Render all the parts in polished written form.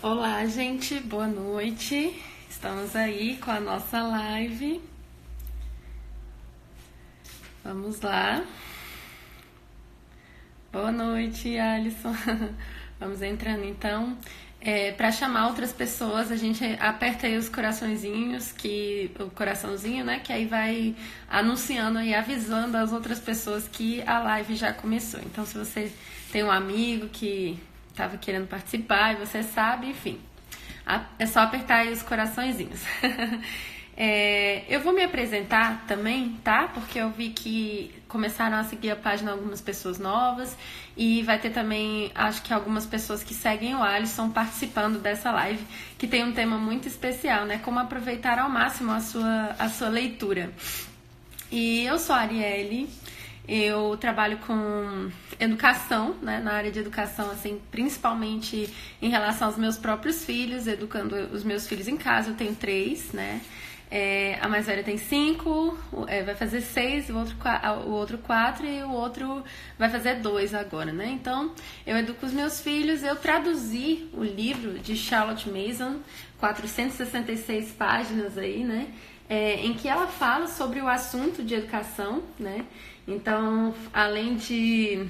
Olá, gente, boa noite. Estamos aí com a nossa live. Vamos lá. Boa noite, Alisson. Vamos entrando então. Para chamar outras pessoas, a gente aperta aí os coraçõezinhos, o coraçãozinho, né? Que aí vai anunciando e avisando as outras pessoas que a live já começou. Então, se você tem um amigo que estava querendo participar e você sabe, enfim, é só apertar aí os coraçõezinhos. Eu vou me apresentar também, tá? Porque eu vi que começaram a seguir a página algumas pessoas novas e vai ter também, acho que algumas pessoas que seguem o Alisson participando dessa live, que tem um tema muito especial, né? Como aproveitar ao máximo a sua leitura. E eu sou a Arielle, eu trabalho com educação, né, na área de educação, assim, principalmente em relação aos meus próprios filhos, educando os meus filhos em casa. Eu tenho três, né? A mais velha tem 5, vai fazer 6, o outro 4 e o outro vai fazer 2 agora, né? Então, eu educo os meus filhos. Eu traduzi o livro de Charlotte Mason, 466 páginas aí, né? Em que ela fala sobre o assunto de educação, né? Então, além de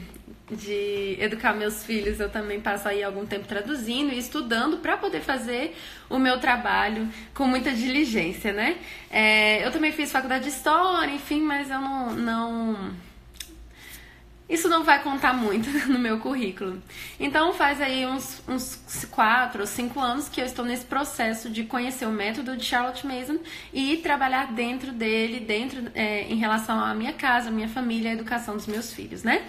educar meus filhos, eu também passo aí algum tempo traduzindo e estudando para poder fazer o meu trabalho com muita diligência, né? Eu também fiz faculdade de História, enfim, mas eu não isso não vai contar muito no meu currículo. Então faz aí uns 4 ou 5 anos que eu estou nesse processo de conhecer o método de Charlotte Mason e trabalhar dentro dele, em relação à minha casa, à minha família, à educação dos meus filhos, né?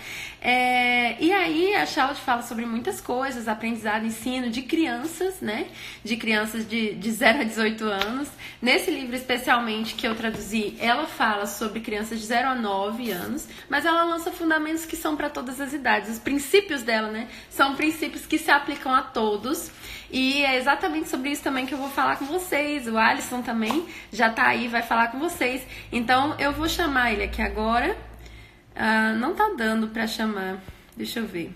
E aí a Charlotte fala sobre muitas coisas, aprendizado, ensino de crianças, né? De crianças de 0 a 18 anos. Nesse livro especialmente que eu traduzi, ela fala sobre crianças de 0 a 9 anos, mas ela lança fundamentos que são para todas as idades. Os princípios dela, né, são princípios que se aplicam a todos. E é exatamente sobre isso também que eu vou falar com vocês. O Alisson também já tá aí, vai falar com vocês. Então eu vou chamar ele aqui agora. Não tá dando para chamar. Deixa eu ver.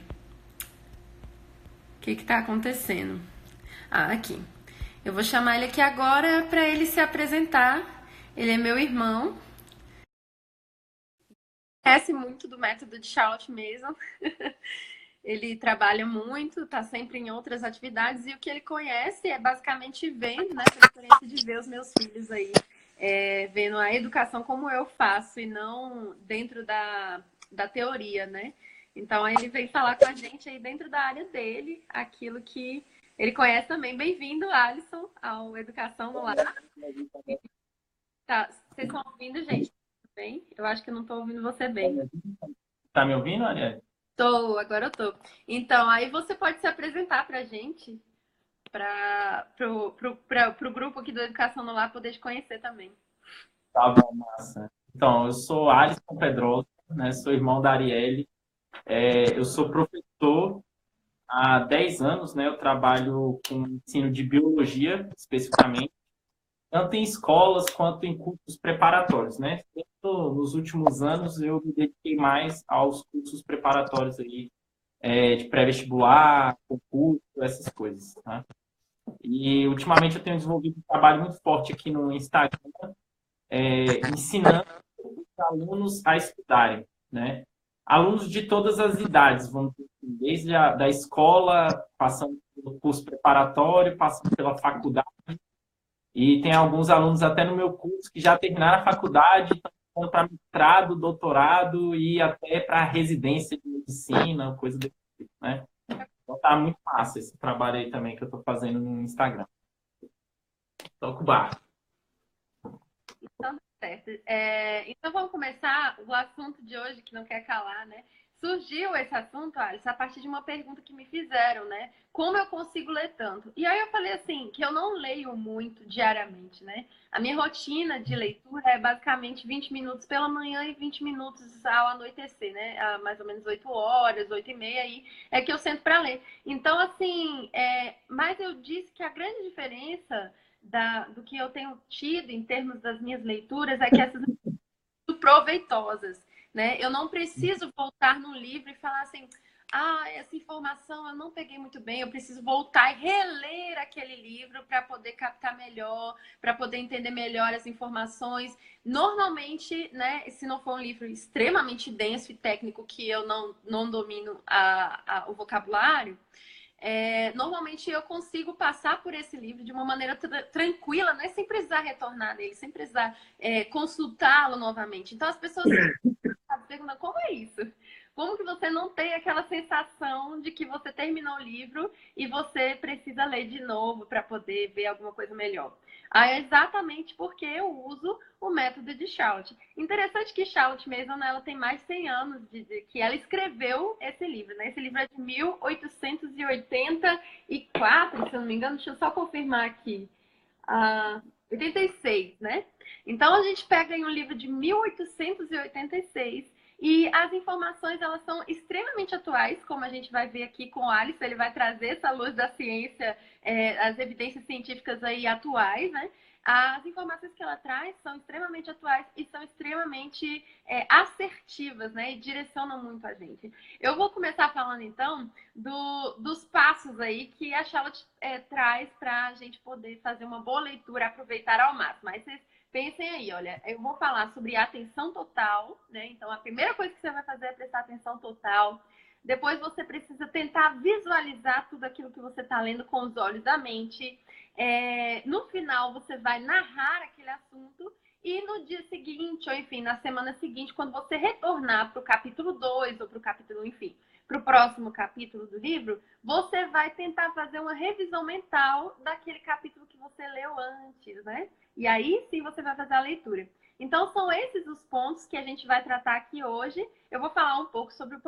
O que tá acontecendo? Aqui. Eu vou chamar ele aqui agora para ele se apresentar. Ele é meu irmão. Conhece muito do método de Charlotte Mason. Ele trabalha muito, está sempre em outras atividades, e o que ele conhece é basicamente vendo, né, pela experiência de ver os meus filhos aí, vendo a educação como eu faço e não dentro da teoria, né? Então ele vem falar com a gente aí dentro da área dele, aquilo que ele conhece também. Bem-vindo, Alisson, ao Educação no Lar. Tá, vocês estão ouvindo, gente? Tudo bem? Eu acho que eu não estou ouvindo você bem. Tá me ouvindo, Ariel? Agora eu tô. Então, aí você pode se apresentar pra gente, pro grupo aqui do Educação no Lar poder te conhecer também. Tá bom, massa. Então, eu sou Alisson Pedrosa, né? Sou irmão da Arielle. Eu sou professor há 10 anos, né? Eu trabalho com ensino de biologia, especificamente, tanto em escolas quanto em cursos preparatórios, né? Nos últimos anos, eu me dediquei mais aos cursos preparatórios aí, de pré-vestibular, concurso, essas coisas, tá? E, ultimamente, eu tenho desenvolvido um trabalho muito forte aqui no Instagram, ensinando os alunos a estudarem, né? Alunos de todas as idades, vamos dizer assim, desde da escola, passando pelo curso preparatório, passando pela faculdade, e tem alguns alunos até no meu curso que já terminaram a faculdade, estão para mestrado, doutorado e até para residência de medicina, coisa desse tipo, né? Então tá muito massa esse trabalho aí também que eu estou fazendo no Instagram. Toco o barco. Então, tá certo. Então vamos começar o assunto de hoje, que não quer calar, né? Surgiu esse assunto, Alice, a partir de uma pergunta que me fizeram, né? Como eu consigo ler tanto? E aí eu falei assim, que eu não leio muito diariamente, né? A minha rotina de leitura é basicamente 20 minutos pela manhã e 20 minutos ao anoitecer, né? Mais ou menos 8 horas, 8 e meia, aí é que eu sento para ler. Então, assim, mas eu disse que a grande diferença do que eu tenho tido em termos das minhas leituras é que essas são muito proveitosas, né? Eu não preciso voltar no livro e falar assim, essa informação eu não peguei muito bem, eu preciso voltar e reler aquele livro para poder captar melhor, para poder entender melhor as informações. Normalmente, né, se não for um livro extremamente denso e técnico que eu não domino o vocabulário, normalmente eu consigo passar por esse livro de uma maneira tranquila, né? Sem precisar retornar nele, sem precisar consultá-lo novamente. Então as pessoas perguntam, como é isso? Como que você não tem aquela sensação de que você terminou o livro e você precisa ler de novo para poder ver alguma coisa melhor? Aí é exatamente porque eu uso o método de Shout. Interessante que Shout mesmo, né, ela tem mais de 100 anos de que ela escreveu esse livro, né? Esse livro é de 1884, se eu não me engano, deixa eu só confirmar aqui. 86, né? Então a gente pega em um livro de 1886 e as informações elas são extremamente atuais, como a gente vai ver aqui com o Alisson, ele vai trazer essa luz da ciência, as evidências científicas aí atuais, né? As informações que ela traz são extremamente atuais e são extremamente assertivas, né? E direcionam muito a gente. Eu vou começar falando, então, dos passos aí que a Charlotte traz para a gente poder fazer uma boa leitura, aproveitar ao máximo. Mas vocês pensem aí, olha, eu vou falar sobre atenção total, né? Então, a primeira coisa que você vai fazer é prestar atenção total. Depois você precisa tentar visualizar tudo aquilo que você está lendo com os olhos da mente. No final, você vai narrar aquele assunto e no dia seguinte, ou enfim, na semana seguinte, quando você retornar para o capítulo 2 ou para o capítulo, enfim, para o próximo capítulo do livro, você vai tentar fazer uma revisão mental daquele capítulo que você leu antes, né? E aí sim você vai fazer a leitura. Então, são esses os pontos que a gente vai tratar aqui hoje. Eu vou falar um pouco sobre o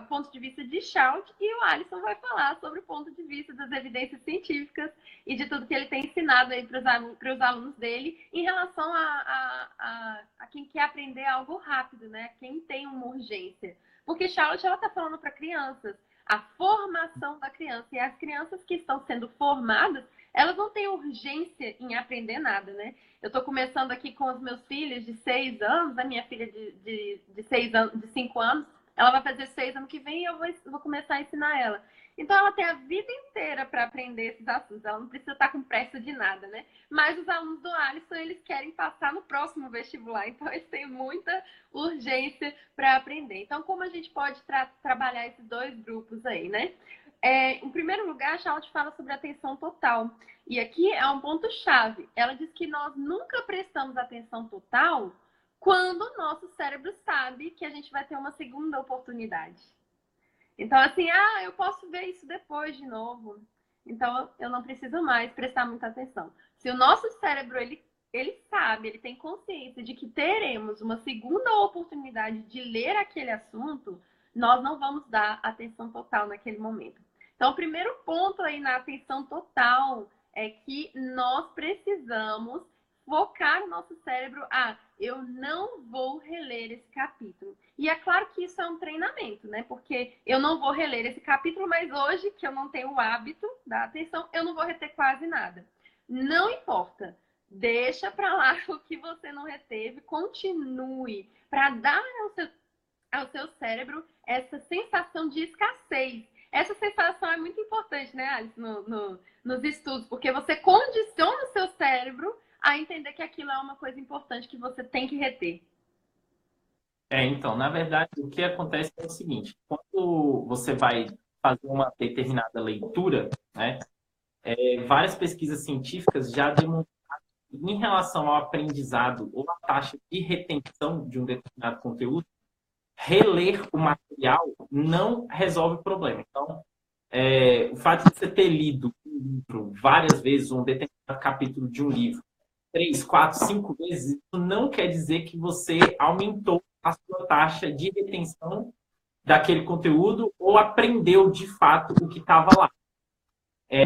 ponto de vista de Shout e o Alisson vai falar sobre o ponto de vista das evidências científicas e de tudo que ele tem ensinado aí para os alunos dele em relação a quem quer aprender algo rápido, né? Quem tem uma urgência. Porque Charlotte ela está falando para crianças, a formação da criança. E as crianças que estão sendo formadas, elas não têm urgência em aprender nada, né? Eu estou começando aqui com os meus filhos de 6 anos, a minha filha de 6 anos, de 5 anos, ela vai fazer 6 ano que vem e eu vou começar a ensinar ela. Então ela tem a vida inteira para aprender esses assuntos, ela não precisa estar com pressa de nada, né? Mas os alunos do Alisson, eles querem passar no próximo vestibular, então eles têm muita urgência para aprender. Então, como a gente pode trabalhar esses dois grupos aí, né? Em primeiro lugar, a Charlotte fala sobre atenção total. E aqui é um ponto-chave. Ela diz que nós nunca prestamos atenção total quando o nosso cérebro sabe que a gente vai ter uma segunda oportunidade. Então, assim, eu posso ver isso depois de novo. Então, eu não preciso mais prestar muita atenção. Se o nosso cérebro, ele sabe, ele tem consciência de que teremos uma segunda oportunidade de ler aquele assunto, nós não vamos dar atenção total naquele momento. Então, o primeiro ponto aí na atenção total é que nós precisamos focar o nosso cérebro. Eu não vou reler esse capítulo. E é claro que isso é um treinamento, né? Porque eu não vou reler esse capítulo, mas hoje, que eu não tenho o hábito da atenção, eu não vou reter quase nada. Não importa. Deixa para lá o que você não reteve, continue para dar ao seu cérebro essa sensação de escassez. Essa sensação é muito importante, né, Alice, nos estudos, porque você condiciona o seu cérebro a entender que aquilo é uma coisa importante que você tem que reter. Então, na verdade, o que acontece é o seguinte: quando você vai fazer uma determinada leitura, né, várias pesquisas científicas já demonstraram que, em relação ao aprendizado ou à taxa de retenção de um determinado conteúdo, reler o material não resolve o problema. Então, o fato de você ter lido um livro várias vezes, um determinado capítulo de um livro, 3, 4, 5 vezes, isso não quer dizer que você aumentou a sua taxa de retenção daquele conteúdo ou aprendeu de fato o que estava lá.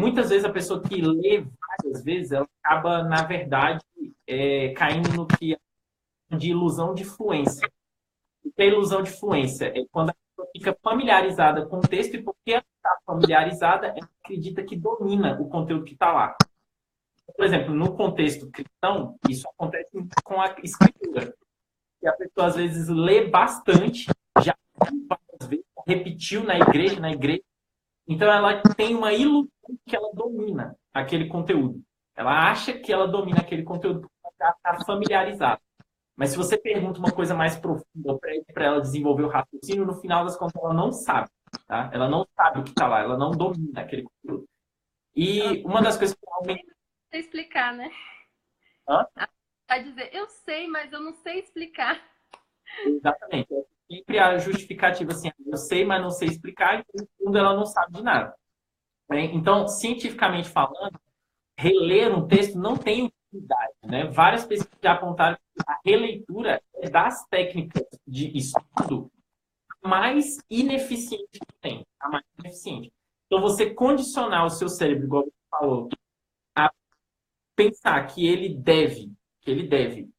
Muitas vezes a pessoa que lê várias vezes, ela acaba, na verdade, caindo no que é de ilusão de fluência. O que é ilusão de fluência? É quando a pessoa fica familiarizada com o texto e porque ela está familiarizada, ela acredita que domina o conteúdo que está lá. Por exemplo, no contexto cristão, isso acontece com a escritura. Que a pessoa, às vezes, lê bastante, já várias vezes, repetiu na igreja. Então, ela tem uma ilusão que ela domina aquele conteúdo. Ela acha que ela domina aquele conteúdo porque ela está familiarizada. Mas se você pergunta uma coisa mais profunda para ela desenvolver o raciocínio, no final das contas, ela não sabe. Tá? Ela não sabe o que está lá, ela não domina aquele conteúdo. E uma das coisas que realmente... Não sei explicar, né? Hã? Vai dizer, eu sei, mas eu não sei explicar. Exatamente. É sempre a justificativa assim, eu sei, mas não sei explicar, e no fundo ela não sabe de nada. Então, cientificamente falando, reler um texto não tem utilidade, né? Várias pesquisas já apontaram que a releitura é das técnicas de estudo mais ineficiente que tem, a mais ineficiente. Então, você condicionar o seu cérebro, igual você falou, a pensar que ele deve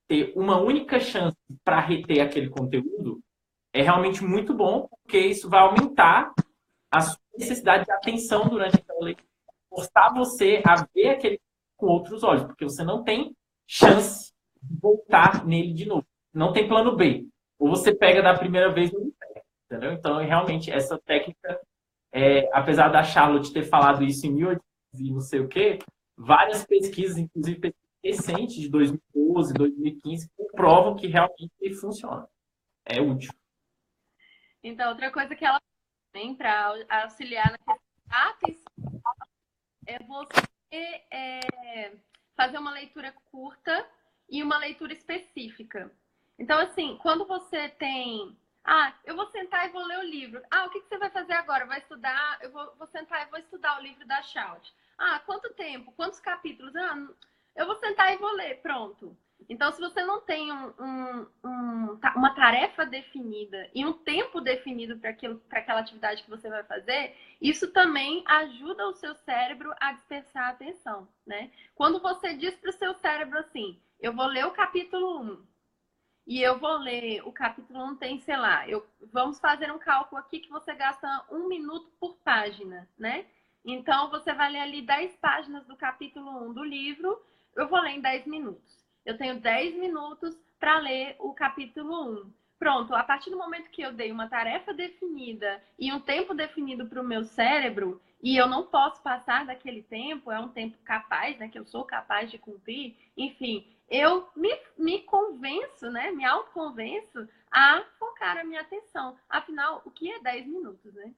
ter uma única chance para reter aquele conteúdo, é realmente muito bom, porque isso vai aumentar a sua necessidade de atenção durante aquela leitura, forçar você a ver aquele com outros olhos, porque você não tem chance de voltar nele de novo. Não tem plano B. Ou você pega da primeira vez ou não pega, entendeu? Então, realmente, essa técnica, apesar da Charlotte ter falado isso em 1800 e não sei o quê, várias pesquisas, inclusive pesquisas recentes, de 2012, 2015, comprovam que realmente funciona. É útil. Então, outra coisa que ela tem para auxiliar na questão da atenção é você fazer uma leitura curta e uma leitura específica. Então, assim, quando você tem... eu vou sentar e vou ler o livro. O que você vai fazer agora? Vai estudar? Eu vou sentar e vou estudar o livro da Shout. Quanto tempo? Quantos capítulos? Eu vou sentar e vou ler. Pronto. Então, se você não tem uma tarefa definida e um tempo definido para aquela atividade que você vai fazer, isso também ajuda o seu cérebro a dispersar a atenção, né? Quando você diz para o seu cérebro assim, eu vou ler o capítulo 1 e eu vou ler o capítulo 1 tem, sei lá, vamos fazer um cálculo aqui que você gasta 1 minuto por página, né? Então, você vai ler ali 10 páginas do capítulo 1 do livro, eu vou ler em 10 minutos. Eu tenho 10 minutos para ler o capítulo 1. Pronto, a partir do momento que eu dei uma tarefa definida e um tempo definido para o meu cérebro, e eu não posso passar daquele tempo, é um tempo capaz, né, que eu sou capaz de cumprir, enfim, eu me convenço, né, me autoconvenço a focar a minha atenção. Afinal, o que é 10 minutos, né?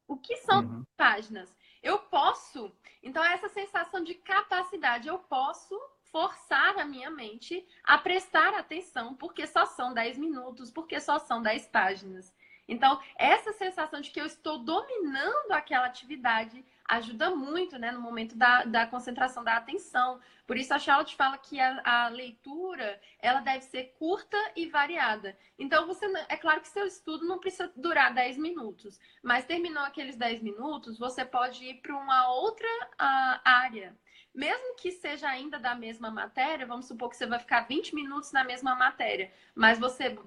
O que são páginas? Eu posso, então essa sensação de capacidade, eu posso forçar a minha mente a prestar atenção, porque só são 10 minutos, porque só são 10 páginas. Então, essa sensação de que eu estou dominando aquela atividade ajuda muito, né, no momento da concentração da atenção. Por isso, a Charlotte fala que a leitura ela deve ser curta e variada. Então, é claro que seu estudo não precisa durar 10 minutos, mas terminou aqueles 10 minutos, você pode ir para uma outra área. Mesmo que seja ainda da mesma matéria, vamos supor que você vai ficar 20 minutos na mesma matéria,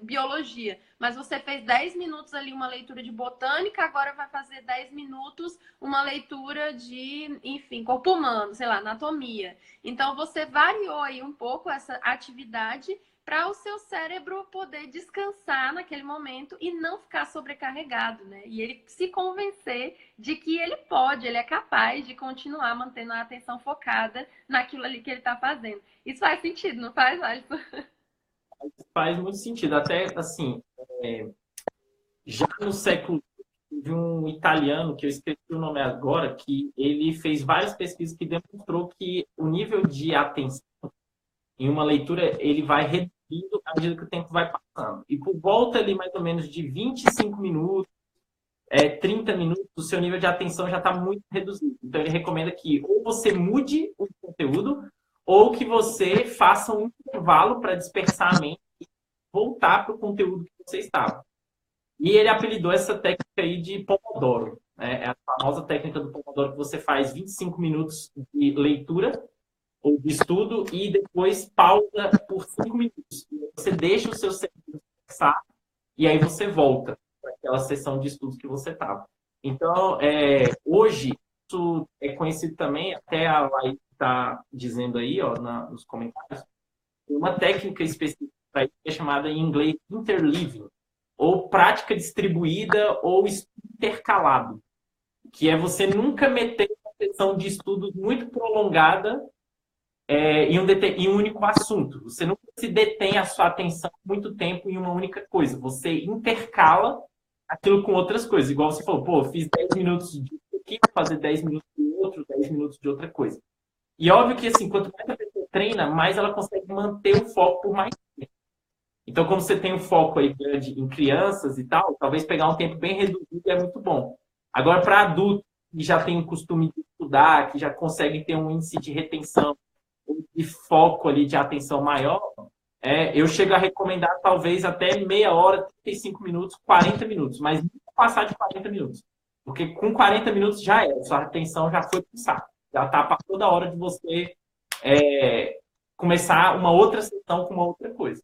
biologia, mas você fez 10 minutos ali uma leitura de botânica, agora vai fazer 10 minutos uma leitura de, enfim, corpo humano, sei lá, anatomia. Então, você variou aí um pouco essa atividade para o seu cérebro poder descansar naquele momento e não ficar sobrecarregado, né? E ele se convencer de que ele é capaz de continuar mantendo a atenção focada naquilo ali que ele está fazendo. Isso faz sentido, não faz, Alisson? Faz muito sentido. Até, assim, já no século de um italiano, que eu esqueci o nome agora, que ele fez várias pesquisas que demonstrou que o nível de atenção em uma leitura, ele vai reduzindo à medida que o tempo vai passando. E por volta ali, mais ou menos, de 25 minutos, 30 minutos, o seu nível de atenção já está muito reduzido. Então, ele recomenda que ou você mude o conteúdo, ou que você faça um intervalo para dispersar a mente e voltar para o conteúdo que você estava. E ele apelidou essa técnica aí de Pomodoro. Né? É a famosa técnica do Pomodoro, que você faz 25 minutos de leitura ou de estudo e depois pausa por 5 minutos. Você deixa o seu cérebro descansar e aí você volta para aquela sessão de estudos que você estava. Então, hoje, isso é conhecido também, até a Laís está dizendo aí, ó, nos comentários, uma técnica específica para isso é chamada em inglês interleaving. ou prática distribuída ou estudo intercalado, que é você nunca meter uma sessão de estudos muito prolongada em um único assunto. Você nunca se detém a sua atenção muito tempo em uma única coisa. Você intercala aquilo com outras coisas. Igual você falou, pô, eu fiz 10 minutos de aqui, vou fazer 10 minutos de outro, 10 minutos de outra coisa. E óbvio que, assim, quanto mais a pessoa treina, mais ela consegue manter o foco por mais tempo. Então, como você tem um foco aí grande em crianças e tal, talvez pegar um tempo bem reduzido é muito bom. Agora, para adultos que já têm o costume de estudar, que já conseguem ter um índice de retenção, de foco ali, de atenção maior, eu chego a recomendar talvez até meia hora, 35 minutos, 40 minutos, mas não passar de 40 minutos. Porque com 40 minutos já sua atenção já foi pro saco. Já tá para toda hora de você começar uma outra sessão com uma outra coisa.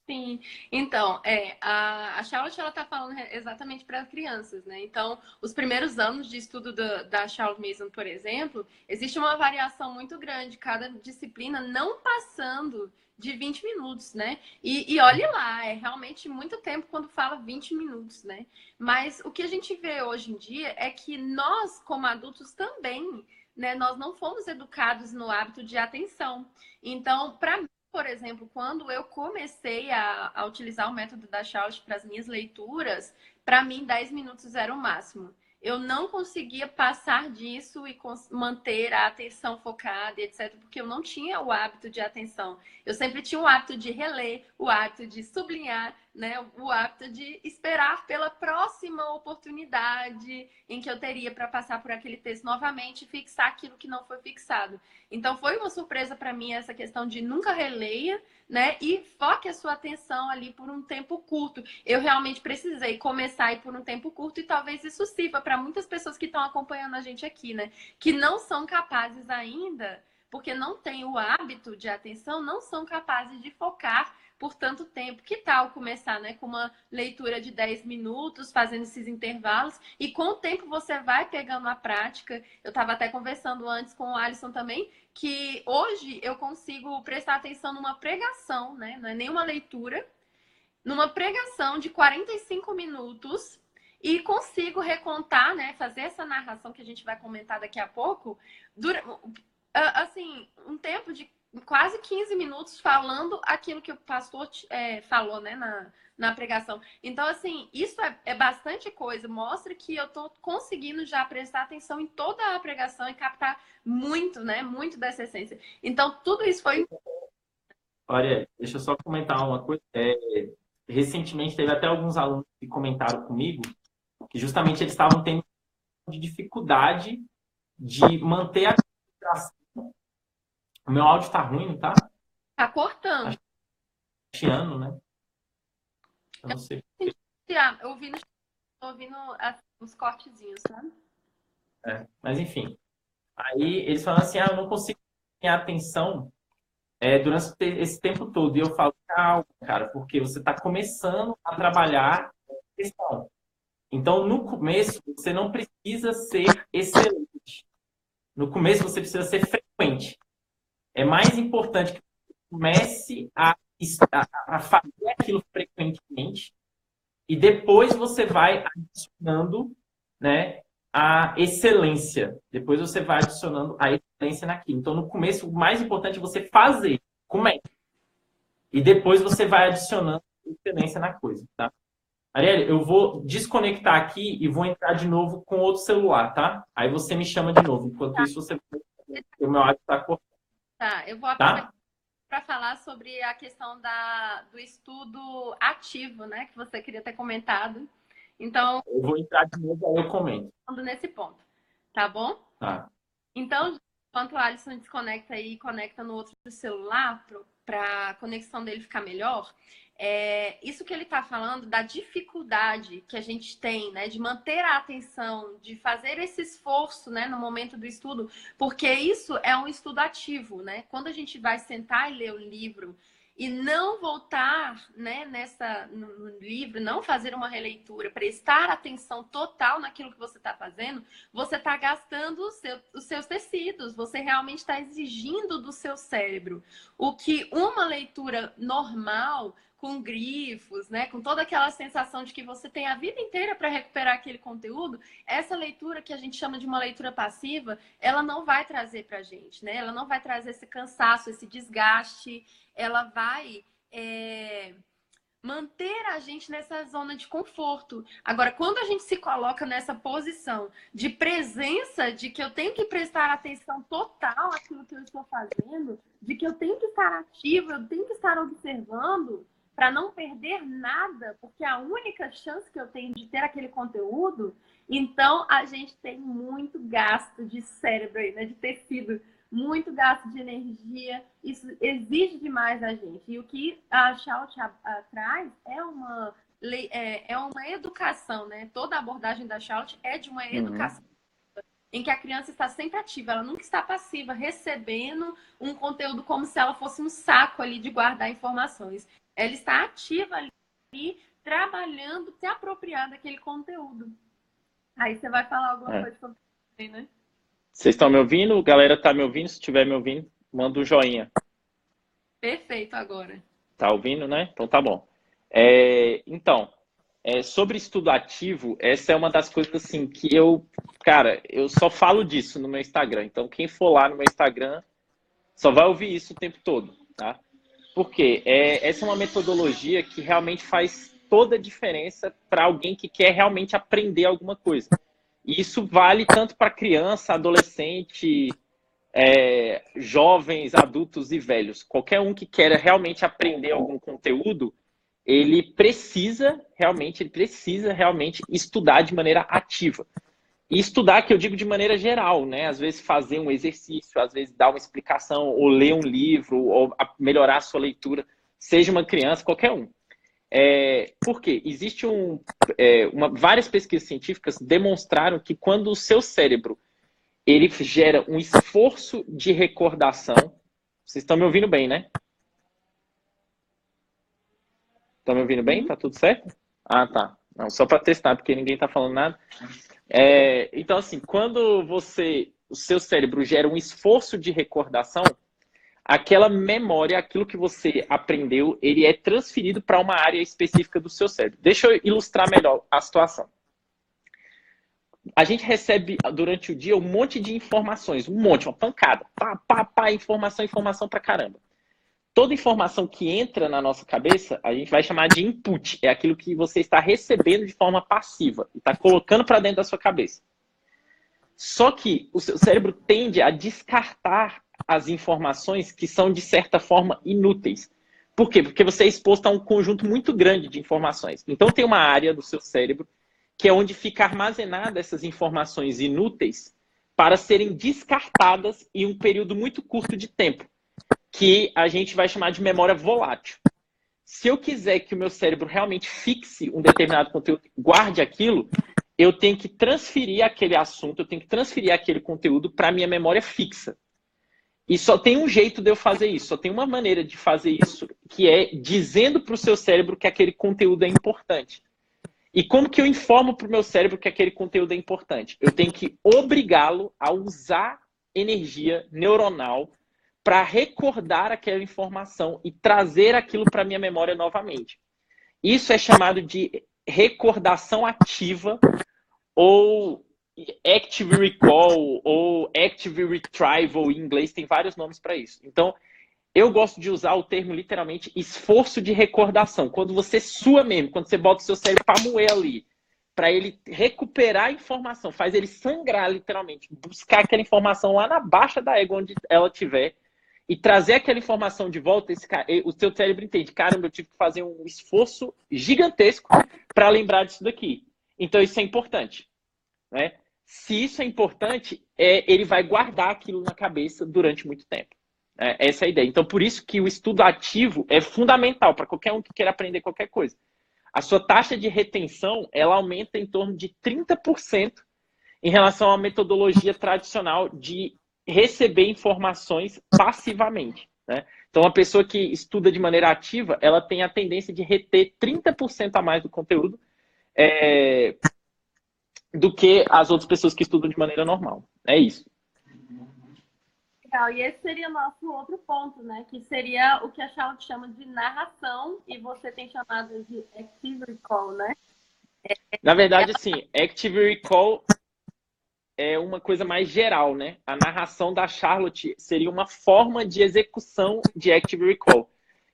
Sim, então, a Charlotte, ela tá falando exatamente para crianças, né? Então, os primeiros anos de estudo da Charlotte Mason, por exemplo, existe uma variação muito grande, cada disciplina não passando de 20 minutos, né? E olhe lá, é realmente muito tempo quando fala 20 minutos, né? Mas o que a gente vê hoje em dia é que nós, como adultos, também, né? Nós não fomos educados no hábito de atenção. Então, para por exemplo, quando eu comecei a utilizar o método da Charlotte para as minhas leituras, para mim 10 minutos era o máximo. Eu não conseguia passar disso e manter a atenção focada, etc., porque eu não tinha o hábito de atenção. Eu sempre tinha o hábito de reler, o hábito de sublinhar, né? O hábito de esperar pela próxima oportunidade em que eu teria para passar por aquele texto novamente e fixar aquilo que não foi fixado. Então foi uma surpresa para mim essa questão de nunca releia, né? E foque a sua atenção ali por um tempo curto. Eu realmente precisei começar aí por um tempo curto e talvez isso sirva para muitas pessoas que estão acompanhando a gente aqui, né? Que não são capazes ainda, porque não têm o hábito de atenção, não são capazes de focar por tanto tempo. Que tal começar, né, com uma leitura de 10 minutos, fazendo esses intervalos, e com o tempo você vai pegando a prática. Eu estava até conversando antes com o Alisson também, que hoje eu consigo prestar atenção numa pregação, né? Não é nenhuma leitura, numa pregação de 45 minutos e consigo recontar, né? Fazer essa narração que a gente vai comentar daqui a pouco, assim, um tempo de quase 15 minutos falando aquilo que o pastor falou, né? Na pregação. Então, assim, isso é bastante coisa. Mostra que eu tô conseguindo já prestar atenção em toda a pregação e captar muito, né? Muito dessa essência. Então, tudo isso foi. Olha, deixa eu só comentar uma coisa. Recentemente teve até alguns alunos que comentaram comigo que justamente eles estavam tendo de dificuldade de manter a concentração. O meu áudio tá ruim, não tá? Tá cortando. Tá chiando, né? Eu não sei. Ouvindo os cortezinhos, sabe? Mas enfim. Aí eles falam assim, eu não consigo ter atenção durante esse tempo todo. E eu falo, calma, cara, porque você está começando a trabalhar a questão. Então, no começo, você não precisa ser excelente. No começo, você precisa ser frequente. É mais importante que você comece a fazer aquilo frequentemente e depois você vai adicionando, né, a excelência. Depois você vai adicionando a excelência naquilo. Então, no começo, o mais importante é você fazer. Comece. E depois você vai adicionando excelência na coisa, tá? Arielle, eu vou desconectar aqui e vou entrar de novo com outro celular, tá? Aí você me chama de novo. Enquanto isso, você o meu áudio está cortado. Tá, eu vou Tá? aproveitar para falar sobre a questão do estudo ativo, né? Que você queria ter comentado. Então, Eu vou entrar de novo, aí eu comento. nesse ponto, tá bom? Tá. Então, enquanto o Alisson desconecta aí e conecta no outro celular para a conexão dele ficar melhor, isso que ele está falando da dificuldade que a gente tem, né, de manter a atenção, de fazer esse esforço, né, no momento do estudo, porque isso é um estudo ativo, né? Quando a gente vai sentar e ler o livro e não voltar, né, no livro, não fazer uma releitura, prestar atenção total naquilo que você está fazendo, você está gastando os seus tecidos, você realmente está exigindo do seu cérebro. O que uma leitura normal, com grifos, né? Com toda aquela sensação de que você tem a vida inteira para recuperar aquele conteúdo, essa leitura que a gente chama de uma leitura passiva, ela não vai trazer para a gente, né? Ela não vai trazer esse cansaço, esse desgaste, ela vai manter a gente nessa zona de conforto. Agora, quando a gente se coloca nessa posição de presença, de que eu tenho que prestar atenção total àquilo que eu estou fazendo, de que eu tenho que estar ativa, eu tenho que estar observando para não perder nada, porque é a única chance que eu tenho de ter aquele conteúdo, então a gente tem muito gasto de cérebro aí, né? De tecido, muito gasto de energia, isso exige demais da gente. E o que a Shout traz é uma educação, né? Toda a abordagem da Shout é de uma educação em que a criança está sempre ativa, ela nunca está passiva, recebendo um conteúdo como se ela fosse um saco ali de guardar informações. Ela está ativa ali, trabalhando, se apropriando daquele conteúdo. Aí você vai falar alguma coisa sobre isso, né? Vocês estão me ouvindo? Galera tá me ouvindo? Se estiver me ouvindo, manda um joinha. Perfeito agora. Tá ouvindo, né? Então tá bom. Sobre estudo ativo, essa é uma das coisas assim que cara, eu só falo disso no meu Instagram. Então quem for lá no meu Instagram só vai ouvir isso o tempo todo, tá? Porque essa é uma metodologia que realmente faz toda a diferença para alguém que quer realmente aprender alguma coisa. E isso vale tanto para criança, adolescente, jovens, adultos e velhos. Qualquer um que queira realmente aprender algum conteúdo, ele precisa realmente estudar de maneira ativa. E estudar, que eu digo de maneira geral, né? Às vezes fazer um exercício, às vezes dar uma explicação, ou ler um livro, ou melhorar a sua leitura, seja uma criança, qualquer um. Por quê? Existe várias pesquisas científicas demonstraram que quando o seu cérebro ele gera um esforço de recordação, vocês estão me ouvindo bem, né? Estão me ouvindo bem? Tá tudo certo? Ah, tá. Não, só para testar, porque ninguém tá falando nada. Então, assim, quando o seu cérebro gera um esforço de recordação, aquela memória, aquilo que você aprendeu, ele é transferido para uma área específica do seu cérebro. Deixa eu ilustrar melhor a situação. A gente recebe durante o dia um monte de informações, uma pancada. Informação pra caramba. Toda informação que entra na nossa cabeça, a gente vai chamar de input. É aquilo que você está recebendo de forma passiva e está colocando para dentro da sua cabeça. Só que o seu cérebro tende a descartar as informações que são, de certa forma, inúteis. Por quê? Porque você é exposto a um conjunto muito grande de informações. Então, tem uma área do seu cérebro que é onde fica armazenada essas informações inúteis para serem descartadas em um período muito curto de tempo, que a gente vai chamar de memória volátil. Se eu quiser que o meu cérebro realmente fixe um determinado conteúdo, guarde aquilo, eu tenho que transferir aquele assunto, eu tenho que transferir aquele conteúdo para a minha memória fixa. E só tem um jeito de eu fazer isso, só tem uma maneira de fazer isso, que é dizendo para o seu cérebro que aquele conteúdo é importante. E como que eu informo para o meu cérebro que aquele conteúdo é importante? Eu tenho que obrigá-lo a usar energia neuronal para recordar aquela informação e trazer aquilo para a minha memória novamente. Isso é chamado de recordação ativa, ou Active Recall, ou Active Retrieval, em inglês tem vários nomes para isso. Então, eu gosto de usar o termo literalmente esforço de recordação. Quando você sua mesmo, quando você bota o seu cérebro para moer ali, para ele recuperar a informação, faz ele sangrar literalmente, buscar aquela informação lá na baixa da égua onde ela estiver e trazer aquela informação de volta, o seu cérebro entende, caramba, eu tive que fazer um esforço gigantesco para lembrar disso daqui. Então isso é importante, né? Se isso é importante, ele vai guardar aquilo na cabeça durante muito tempo. Essa é a ideia. Então, por isso que o estudo ativo é fundamental para qualquer um que queira aprender qualquer coisa. A sua taxa de retenção, ela aumenta em torno de 30% em relação à metodologia tradicional de receber informações passivamente, né? Então, uma pessoa que estuda de maneira ativa, ela tem a tendência de reter 30% a mais do conteúdo do que as outras pessoas que estudam de maneira normal. É isso. Legal. E esse seria o nosso outro ponto, né? Que seria o que a Charlotte chama de narração e você tem chamado de active recall, né? Na verdade, assim, Active Recall é uma coisa mais geral, né? A narração da Charlotte seria uma forma de execução de Active Recall.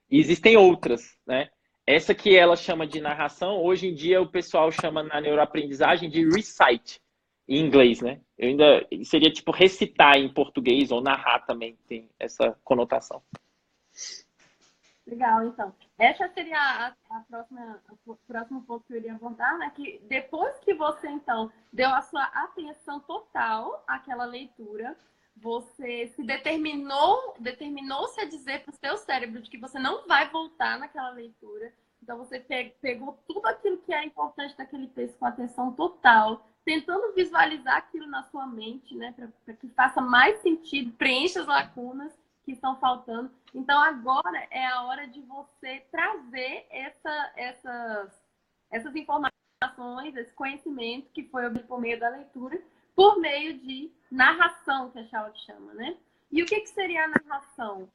E existem outras, né? Essa que ela chama de narração, hoje em dia o pessoal chama na neuroaprendizagem de recite, em inglês, né? Eu ainda seria tipo recitar em português ou narrar também tem essa conotação. Legal, então. Essa seria o próximo ponto que eu iria abordar, né? Que depois que você, então, deu a sua atenção total àquela leitura, você se determinou-se a dizer para o seu cérebro de que você não vai voltar naquela leitura. Então, você pegou tudo aquilo que era importante daquele texto com atenção total, tentando visualizar aquilo na sua mente, né? Para que faça mais sentido, preencha as lacunas que estão faltando. Então, agora é a hora de você trazer essas informações, esse conhecimento que foi obtido por meio da leitura, por meio de narração, que a Charlotte chama, né? E o que seria a narração?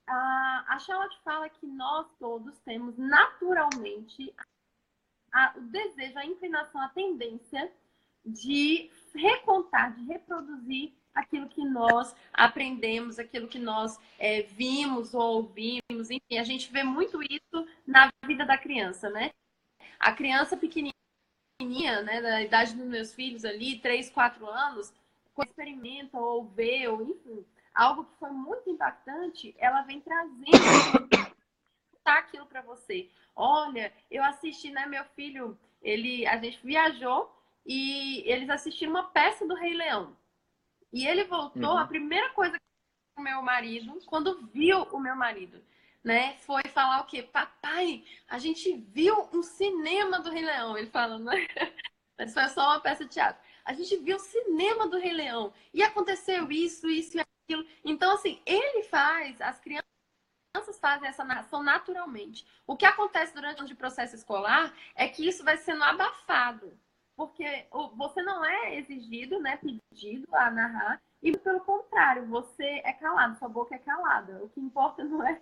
A Charlotte fala que nós todos temos naturalmente o desejo, a inclinação, a tendência de recontar, de reproduzir aquilo que nós aprendemos, aquilo que nós vimos ou ouvimos. Enfim, a gente vê muito isso na vida da criança, né? A criança pequenininha, né, da idade dos meus filhos ali, 3, 4 anos, quando experimenta ou vê, ou enfim, algo que foi muito impactante, ela vem trazendo aquilo para você. Olha, eu assisti, né, meu filho, a gente viajou e eles assistiram uma peça do Rei Leão. E ele voltou, a primeira coisa que o meu marido, quando viu o meu marido, né, foi falar o quê? Papai, a gente viu um cinema do Rei Leão. Ele falando, né? Mas foi só uma peça de teatro. A gente viu o cinema do Rei Leão. E aconteceu isso, isso e aquilo. Então, assim, ele faz, as crianças fazem essa narração naturalmente. O que acontece durante o processo escolar é que isso vai sendo abafado, porque você não é exigido, né, pedido a narrar, e pelo contrário, você é calado, sua boca é calada. O que importa não é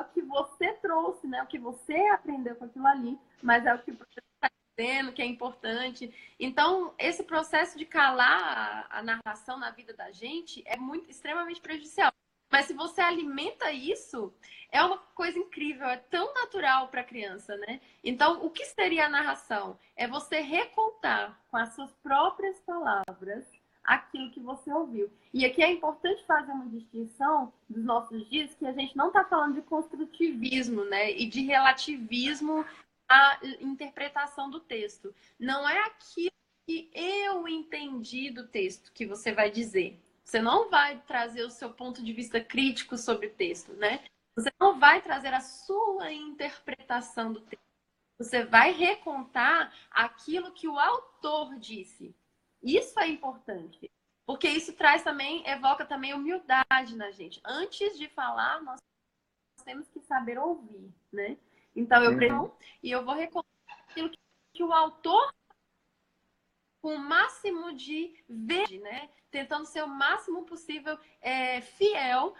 o que você trouxe, né, o que você aprendeu com aquilo ali, mas é o que o professor está dizendo, que é importante. Então, esse processo de calar a narração na vida da gente é extremamente prejudicial. Mas se você alimenta isso, é uma coisa incrível, é tão natural para a criança, né? Então, o que seria a narração? É você recontar com as suas próprias palavras aquilo que você ouviu. E aqui é importante fazer uma distinção dos nossos dias, que a gente não está falando de construtivismo, né? E de relativismo à interpretação do texto. Não é aquilo que eu entendi do texto que você vai dizer. Você não vai trazer o seu ponto de vista crítico sobre o texto, né? Você não vai trazer a sua interpretação do texto. Você vai recontar aquilo que o autor disse. Isso é importante, porque isso evoca também humildade na gente. Antes de falar, nós temos que saber ouvir, né? Então eu vou recontar aquilo que o autor, com o máximo de verde, né? Tentando ser o máximo possível fiel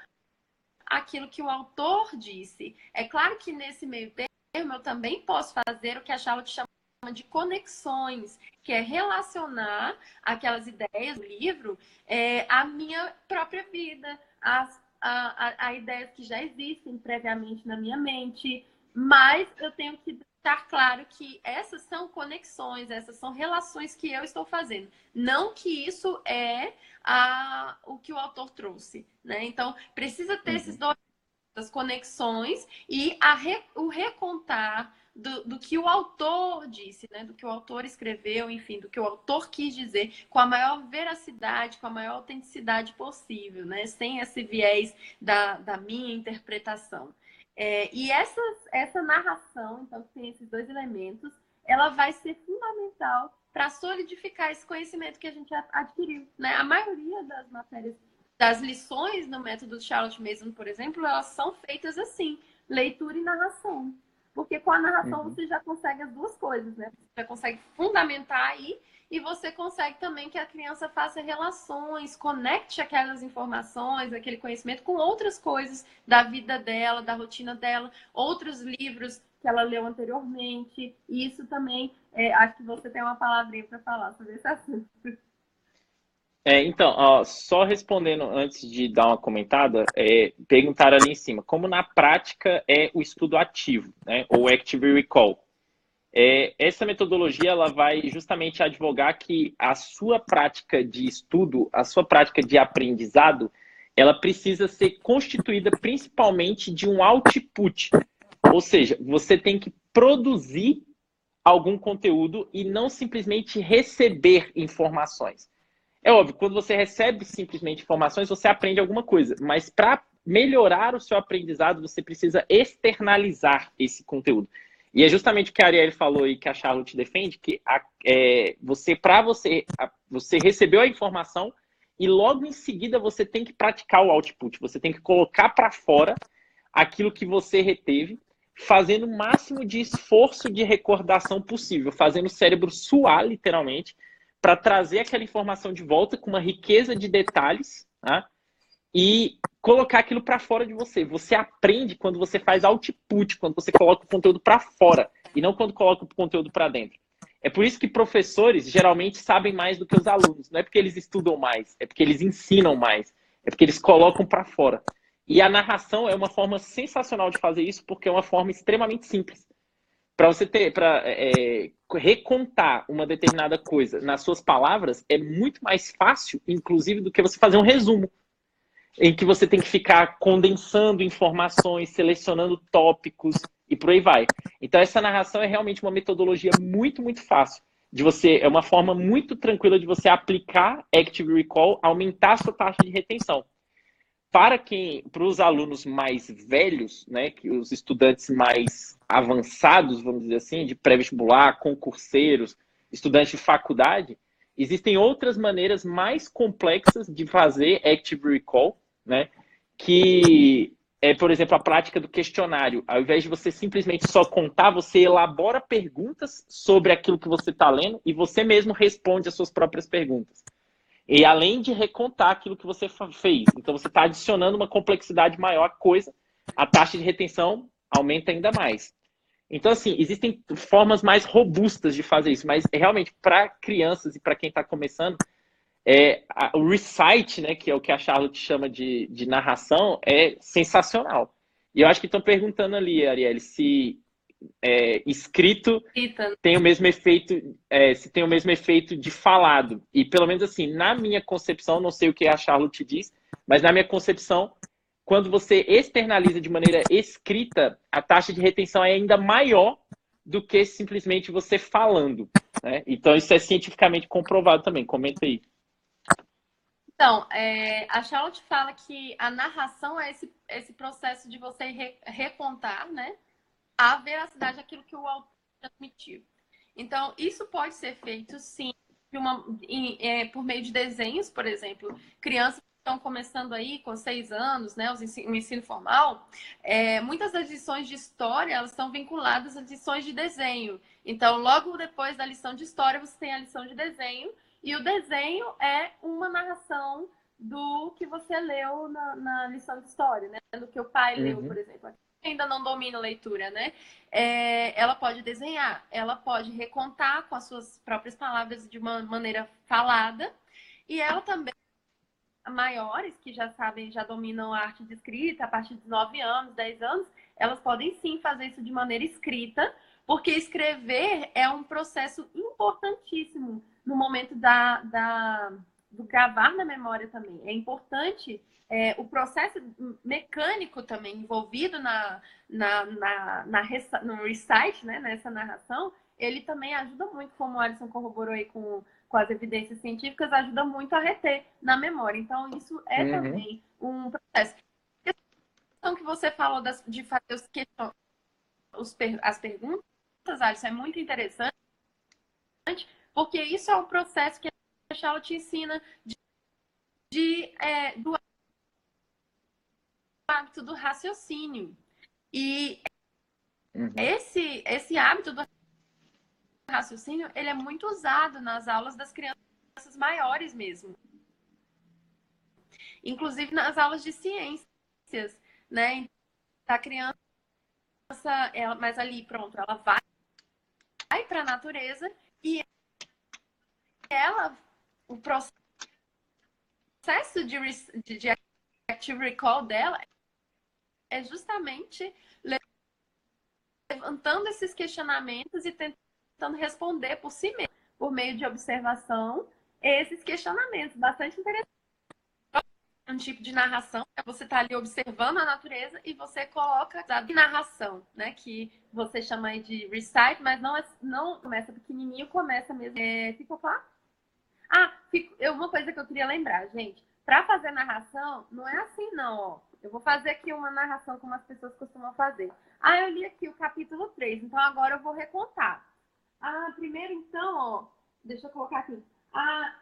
àquilo que o autor disse. É claro que nesse meio termo eu também posso fazer o que a Charlotte chama de conexões, que é relacionar aquelas ideias do livro à minha própria vida, a ideias que já existem previamente na minha mente, mas eu tenho que deixar claro que essas são conexões, essas são relações que eu estou fazendo. Não que isso é o que o autor trouxe, né? Então, precisa ter esses dois, as conexões e o recontar do que o autor disse, né? Do que o autor escreveu, enfim, do que o autor quis dizer, com a maior veracidade, com a maior autenticidade possível, né? Sem esse viés da minha interpretação. E essa narração, então, que tem esses dois elementos, ela vai ser fundamental para solidificar esse conhecimento que a gente adquiriu, né? A maioria das matérias, das lições no método Charlotte Mason, por exemplo, elas são feitas assim, leitura e narração. Porque com a narração você já consegue as duas coisas, né? Você já consegue fundamentar aí e você consegue também que a criança faça relações, conecte aquelas informações, aquele conhecimento com outras coisas da vida dela, da rotina dela, outros livros que ela leu anteriormente. E isso também, acho que você tem uma palavrinha para falar sobre esse assunto. Então, ó, só respondendo antes de dar uma comentada, perguntaram ali em cima, como na prática é o estudo ativo, né, ou Active Recall. Essa metodologia ela vai justamente advogar que a sua prática de estudo, a sua prática de aprendizado, ela precisa ser constituída principalmente de um output, ou seja, você tem que produzir algum conteúdo e não simplesmente receber informações. É óbvio, quando você recebe simplesmente informações, você aprende alguma coisa, mas para melhorar o seu aprendizado, você precisa externalizar esse conteúdo. E é justamente o que a Arielle falou e que a Charlotte defende, que você recebeu a informação e logo em seguida você tem que praticar o output, você tem que colocar para fora aquilo que você reteve, fazendo o máximo de esforço de recordação possível, fazendo o cérebro suar, literalmente, para trazer aquela informação de volta com uma riqueza de detalhes, tá? E colocar aquilo para fora de você. Você aprende quando você faz output, quando você coloca o conteúdo para fora e não quando coloca o conteúdo para dentro. É por isso que professores geralmente sabem mais do que os alunos. Não é porque eles estudam mais, é porque eles ensinam mais, é porque eles colocam para fora. E a narração é uma forma sensacional de fazer isso porque é uma forma extremamente simples. Para você recontar uma determinada coisa nas suas palavras é muito mais fácil, inclusive, do que você fazer um resumo, em que você tem que ficar condensando informações, selecionando tópicos e por aí vai. Então, essa narração é realmente uma metodologia muito, muito fácil. É uma forma muito tranquila de você aplicar Active Recall, aumentar a sua taxa de retenção. Para os alunos mais velhos, né, que os estudantes mais avançados, vamos dizer assim, de pré-vestibular, concurseiros, estudantes de faculdade, existem outras maneiras mais complexas de fazer Active Recall, né, que é, por exemplo, a prática do questionário. Ao invés de você simplesmente só contar, você elabora perguntas sobre aquilo que você está lendo e você mesmo responde as suas próprias perguntas. E além de recontar aquilo que você fez. Então, você está adicionando uma complexidade maior à coisa, a taxa de retenção aumenta ainda mais. Então, assim, existem formas mais robustas de fazer isso, mas realmente, para crianças e para quem está começando, o recite, né, que é o que a Charlotte chama de narração, é sensacional. E eu acho que estão perguntando ali, Arielle, se escrito tem o mesmo efeito, se tem o mesmo efeito de falado. E pelo menos assim, na minha concepção, não sei o que a Charlotte diz, mas na minha concepção, quando você externaliza de maneira escrita, a taxa de retenção é ainda maior do que simplesmente você falando, né? Então isso é cientificamente comprovado também. Comenta aí. Então, a Charlotte fala que a narração é esse processo de você recontar, né, a veracidade daquilo que o autor transmitiu. Então, isso pode ser feito, sim, por meio de desenhos, por exemplo. Crianças que estão começando aí com 6 anos, né, o ensino formal, muitas das lições de história, elas estão vinculadas às lições de desenho. Então, logo depois da lição de história, você tem a lição de desenho, e o desenho é uma narração do que você leu na lição de história, né? Do que o pai leu, por exemplo. Ainda não domina a leitura, né? Ela pode desenhar, ela pode recontar com as suas próprias palavras de uma maneira falada, e ela também, maiores que já sabem, já dominam a arte de escrita, a partir de 9 anos, 10 anos, elas podem sim fazer isso de maneira escrita, porque escrever é um processo importantíssimo no momento do gravar na memória também. É importante o processo mecânico também envolvido no recite, né, nessa narração, ele também ajuda muito, como o Alisson corroborou aí com as evidências científicas, ajuda muito a reter na memória. Então, isso é também um processo. A questão que você falou de fazer as perguntas, Alisson, é muito interessante, porque isso é um processo que a Charlotte te ensina do hábito do raciocínio. E esse hábito do raciocínio, ele é muito usado nas aulas das crianças maiores mesmo. Inclusive nas aulas de ciências, né? A criança, mas ali, pronto, ela vai para a natureza e o processo de active recall dela é justamente levantando esses questionamentos e tentando responder por si mesma, por meio de observação, esses questionamentos. Bastante interessante. Um tipo de narração, você está ali observando a natureza e você coloca a narração, né? Que você chama aí de recite, mas não começa pequenininho, começa mesmo. Ficou claro? Uma coisa que eu queria lembrar, gente. Para fazer narração, não é assim, não, ó. Eu vou fazer aqui uma narração como as pessoas costumam fazer. Eu li aqui o capítulo 3, então agora eu vou recontar. Primeiro, então, ó, deixa eu colocar aqui.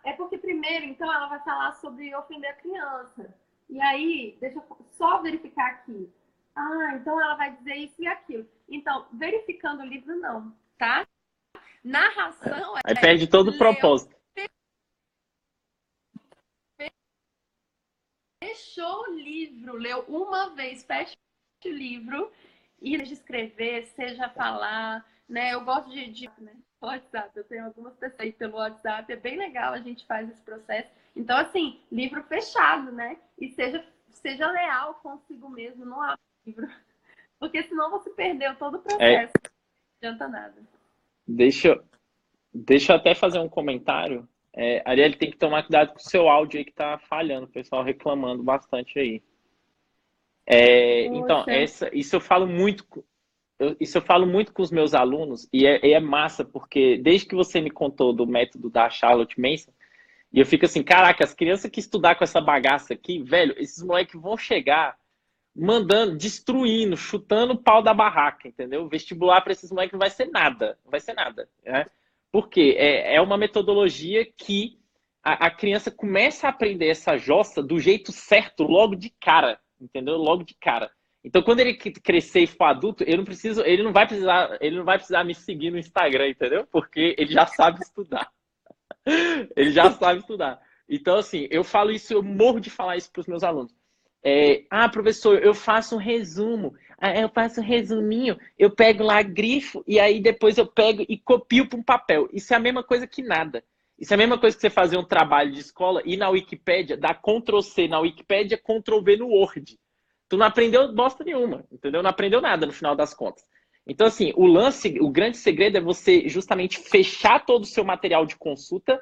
É porque primeiro, então, ela vai falar sobre ofender a criança. E aí, deixa eu só verificar aqui. Então ela vai dizer isso e aquilo. Então, verificando o livro, não, tá? Narração Aí perde todo o propósito. Fechou o livro, leu uma vez, fecha o livro e seja escrever, seja falar, né? Eu gosto né? WhatsApp, eu tenho algumas pessoas aí pelo WhatsApp, é bem legal, a gente faz esse processo. Então, assim, livro fechado, né? E seja leal consigo mesmo, não abra o livro. Porque senão você perdeu todo o processo. Não adianta nada. Deixa eu até fazer um comentário. Arielle, tem que tomar cuidado com o seu áudio aí que tá falhando, o pessoal reclamando bastante aí. Então, isso eu falo muito com os meus alunos e é massa, porque desde que você me contou do método da Charlotte Mason, e eu fico assim, caraca, as crianças que estudar com essa bagaça aqui, velho, esses moleques vão chegar mandando, destruindo, chutando o pau da barraca, entendeu? O vestibular para esses moleques não vai ser nada, né? Porque é uma metodologia que a criança começa a aprender essa jossa do jeito certo logo de cara, entendeu? Logo de cara. Então, quando ele crescer e for adulto, ele não vai precisar me seguir no Instagram, entendeu? Porque ele já sabe estudar. Ele já sabe estudar. Então, assim, eu falo isso, eu morro de falar isso para os meus alunos. Professor, eu faço um resumo. Eu faço um resuminho, eu pego lá, grifo, e aí depois eu pego e copio para um papel. Isso é a mesma coisa que nada. Isso é a mesma coisa que você fazer um trabalho de escola e na Wikipédia, dar Ctrl+C na Wikipédia, Ctrl+V no Word. Tu não aprendeu bosta nenhuma, entendeu? Não aprendeu nada no final das contas. Então, assim, o grande segredo é você justamente fechar todo o seu material de consulta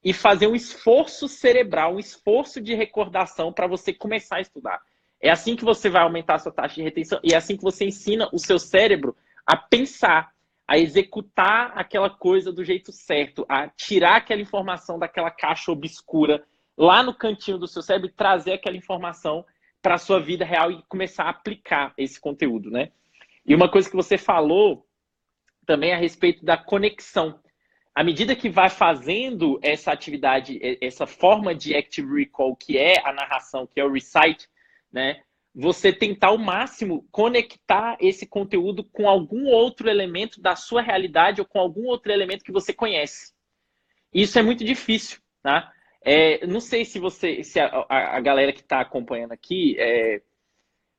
e fazer um esforço cerebral, um esforço de recordação para você começar a estudar. É assim que você vai aumentar a sua taxa de retenção e é assim que você ensina o seu cérebro a pensar, a executar aquela coisa do jeito certo, a tirar aquela informação daquela caixa obscura lá no cantinho do seu cérebro e trazer aquela informação para a sua vida real e começar a aplicar esse conteúdo, né? E uma coisa que você falou também a respeito da conexão. À medida que vai fazendo essa atividade, essa forma de active recall, que é a narração, que é o recite, né? Você tentar ao máximo conectar esse conteúdo com algum outro elemento da sua realidade ou com algum outro elemento que você conhece. Isso é muito difícil, tá? Não sei se a galera que está acompanhando aqui,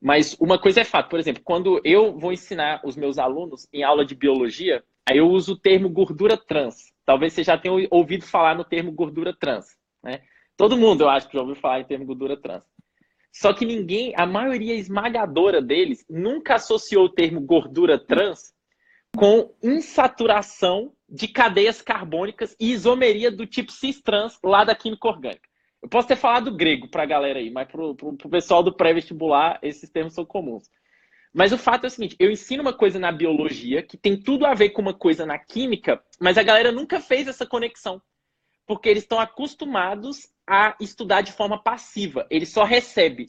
mas uma coisa é fato. Por exemplo, quando eu vou ensinar os meus alunos em aula de biologia, aí eu uso o termo gordura trans. Talvez você já tenha ouvido falar no termo gordura trans, né? Todo mundo, eu acho, que já ouviu falar em termo gordura trans. Só que a maioria esmagadora deles, nunca associou o termo gordura trans com insaturação de cadeias carbônicas e isomeria do tipo cis-trans lá da química orgânica. Eu posso ter falado grego para a galera aí, mas para o pessoal do pré-vestibular, esses termos são comuns. Mas o fato é o seguinte, eu ensino uma coisa na biologia que tem tudo a ver com uma coisa na química, mas a galera nunca fez essa conexão. Porque eles estão acostumados a estudar de forma passiva. Ele só recebe.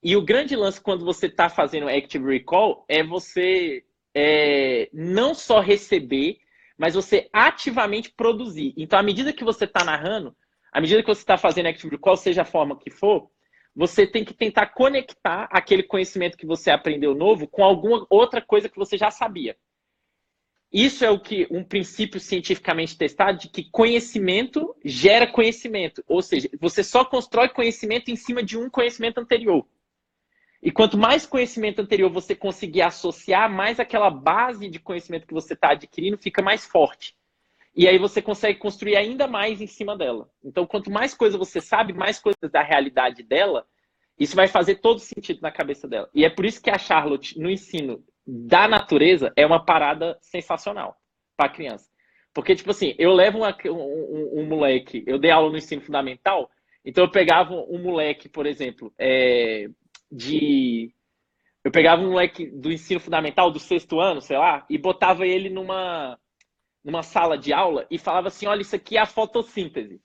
E o grande lance quando você está fazendo Active Recall é você não só receber, mas você ativamente produzir. Então, à medida que você está narrando, à medida que você está fazendo Active Recall, seja a forma que for, você tem que tentar conectar aquele conhecimento que você aprendeu novo com alguma outra coisa que você já sabia. Isso é um princípio cientificamente testado de que conhecimento gera conhecimento. Ou seja, você só constrói conhecimento em cima de um conhecimento anterior. E quanto mais conhecimento anterior você conseguir associar, mais aquela base de conhecimento que você está adquirindo fica mais forte. E aí você consegue construir ainda mais em cima dela. Então, quanto mais coisa você sabe, mais coisas da realidade dela, isso vai fazer todo sentido na cabeça dela. E é por isso que a Charlotte, no ensino da natureza, é uma parada sensacional para a criança. Porque, tipo assim, eu levo um moleque, eu dei aula no ensino fundamental, então eu pegava um moleque, por exemplo, eu pegava um moleque do ensino fundamental, do 6º ano, sei lá, e botava ele numa sala de aula e falava assim, olha, isso aqui é a fotossíntese.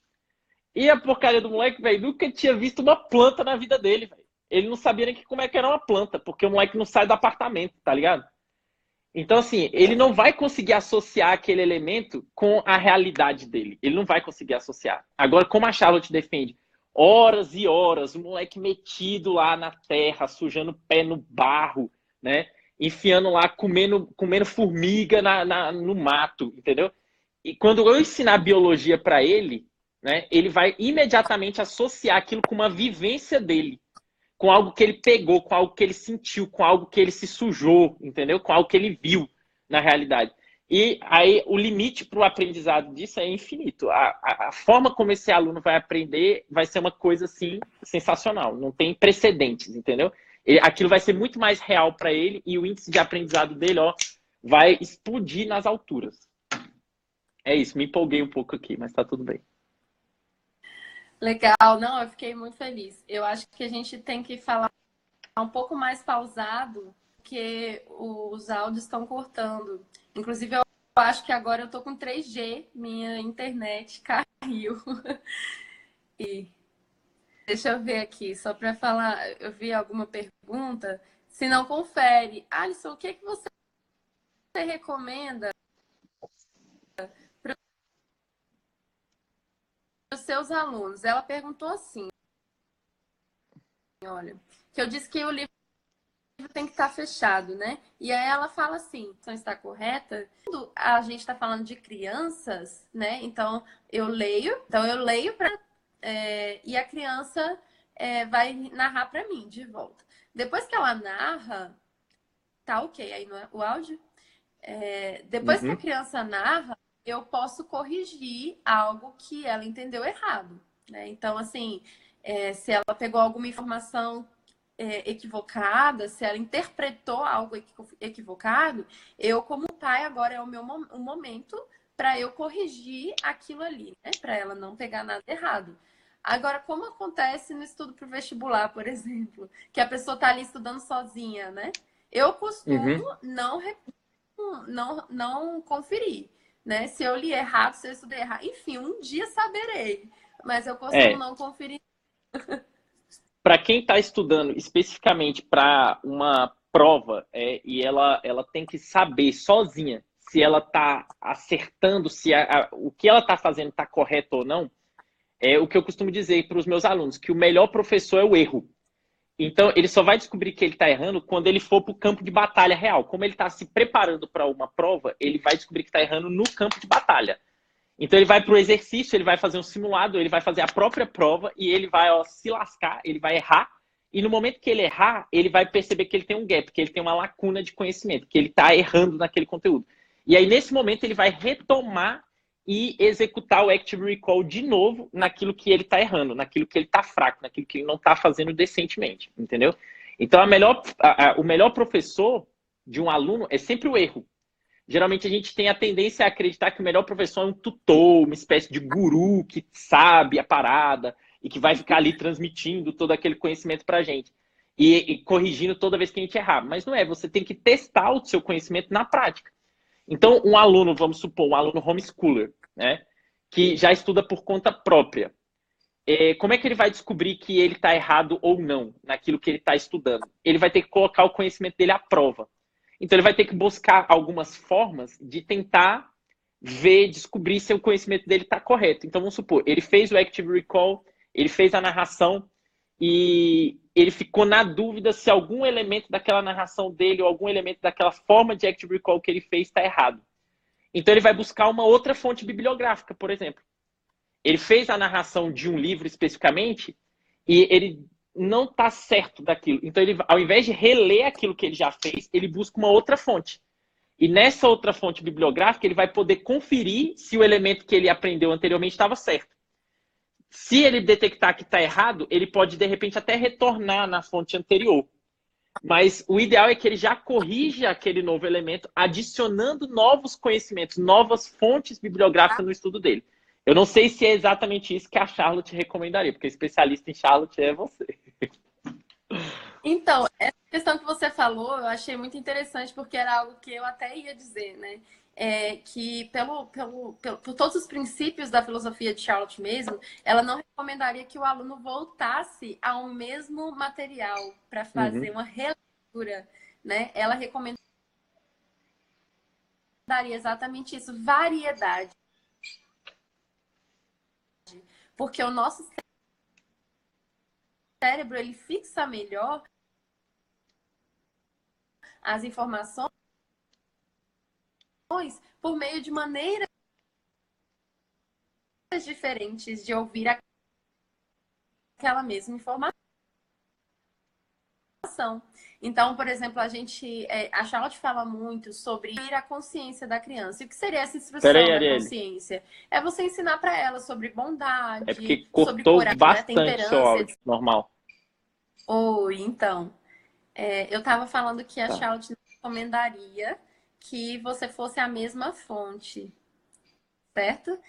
E a porcaria do moleque, velho, nunca tinha visto uma planta na vida dele, velho. Ele não sabia nem como é que era uma planta, porque o moleque não sai do apartamento, tá ligado? Então, assim, ele não vai conseguir associar aquele elemento com a realidade dele. Ele não vai conseguir associar. Agora, como a Charlotte defende, horas e horas, o moleque metido lá na terra, sujando o pé no barro, né? Enfiando lá, comendo formiga no mato, entendeu? E quando eu ensinar biologia para ele, né, ele vai imediatamente associar aquilo com uma vivência dele, com algo que ele pegou, com algo que ele sentiu, com algo que ele se sujou, entendeu? Com algo que ele viu na realidade. E aí o limite para o aprendizado disso é infinito. A forma como esse aluno vai aprender vai ser uma coisa assim sensacional. Não tem precedentes, entendeu? Aquilo vai ser muito mais real para ele e o índice de aprendizado dele, ó, vai explodir nas alturas. É isso, me empolguei um pouco aqui, mas tá tudo bem. Legal, não, eu fiquei muito feliz. Eu acho que a gente tem que falar um pouco mais pausado, porque os áudios estão cortando. Inclusive, eu acho que agora eu tô com 3G, minha internet caiu. E deixa eu ver aqui, só para falar, eu vi alguma pergunta. Se não, confere. Alisson, o que que você recomenda para os seus alunos? Ela perguntou assim, olha, que eu disse que o livro tem que estar fechado, né? E aí ela fala assim, a está correta? Quando a gente está falando de crianças, né? Então eu leio e a criança vai narrar para mim de volta. Depois que ela narra, tá ok aí no o áudio? Depois que a criança narra, eu posso corrigir algo que ela entendeu errado, né? Então, assim, se ela pegou alguma informação equivocada, se ela interpretou algo equivocado, eu, como pai, agora é o meu momento para eu corrigir aquilo ali, né? Para ela não pegar nada errado. Agora, como acontece no estudo para o vestibular, por exemplo, que a pessoa está ali estudando sozinha, né? Eu costumo não conferir, né? Se eu li errado, se eu estudei errado, enfim, um dia saberei, mas eu costumo não conferir. Para quem está estudando especificamente para uma prova e ela tem que saber sozinha se ela está acertando, se o que ela está fazendo está correto ou não, é o que eu costumo dizer para os meus alunos, que o melhor professor é o erro. Então, ele só vai descobrir que ele está errando quando ele for para o campo de batalha real. Como ele está se preparando para uma prova, ele vai descobrir que está errando no campo de batalha. Então, ele vai para o exercício, ele vai fazer um simulado, ele vai fazer a própria prova e ele vai se lascar, ele vai errar. E no momento que ele errar, ele vai perceber que ele tem um gap, que ele tem uma lacuna de conhecimento, que ele está errando naquele conteúdo. E aí, nesse momento, ele vai retomar e executar o Active Recall de novo naquilo que ele está errando, naquilo que ele está fraco, naquilo que ele não está fazendo decentemente, entendeu? Então, o melhor professor de um aluno é sempre o erro. Geralmente a gente tem a tendência a acreditar que o melhor professor é um tutor, uma espécie de guru que sabe a parada e que vai ficar ali transmitindo todo aquele conhecimento para a gente e corrigindo toda vez que a gente errar. Mas não é, você tem que testar o seu conhecimento na prática. Então, um aluno, vamos supor, um aluno homeschooler, né, que já estuda por conta própria, como é que ele vai descobrir que ele está errado ou não naquilo que ele está estudando? Ele vai ter que colocar o conhecimento dele à prova. Então, ele vai ter que buscar algumas formas de tentar descobrir se o conhecimento dele está correto. Então, vamos supor, ele fez o Active Recall, ele fez a narração e ele ficou na dúvida se algum elemento daquela narração dele ou algum elemento daquela forma de Active Recall que ele fez está errado. Então ele vai buscar uma outra fonte bibliográfica, por exemplo. Ele fez a narração de um livro especificamente e ele não está certo daquilo. Então ele, ao invés de reler aquilo que ele já fez, ele busca uma outra fonte. E nessa outra fonte bibliográfica ele vai poder conferir se o elemento que ele aprendeu anteriormente estava certo. Se ele detectar que está errado, ele pode, de repente, até retornar na fonte anterior. Mas o ideal é que ele já corrija aquele novo elemento, adicionando novos conhecimentos, novas fontes bibliográficas no estudo dele. Eu não sei se é exatamente isso que a Charlotte recomendaria, porque especialista em Charlotte é você. Então, essa questão que você falou, eu achei muito interessante, porque era algo que eu até ia dizer, né? Que por todos os princípios da filosofia de Charlotte mesmo, ela não recomendaria que o aluno voltasse ao mesmo material para fazer uma releitura, né? Ela recomendaria exatamente isso, variedade. Porque o nosso cérebro, ele fixa melhor as informações por meio de maneiras diferentes de ouvir aquela mesma informação. Então, por exemplo, a Charlotte fala muito sobre a consciência da criança. E o que seria essa instrução da consciência? É você ensinar para ela sobre bondade, é porque sobre cortou coragem, bastante temperança. seu áudio, normal. Oi, então. Eu estava falando que a Charlotte recomendaria que você fosse a mesma fonte, certo?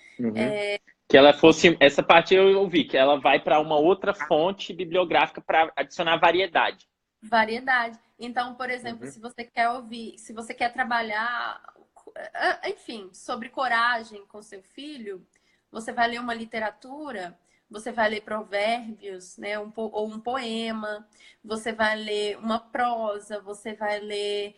Que ela fosse... Essa parte eu ouvi, que ela vai para uma outra fonte bibliográfica para adicionar variedade. Variedade. Então, por exemplo, se você quer ouvir, se você quer trabalhar, enfim, sobre coragem com seu filho, você vai ler uma literatura, você vai ler provérbios, né, ou um poema, você vai ler uma prosa, você vai ler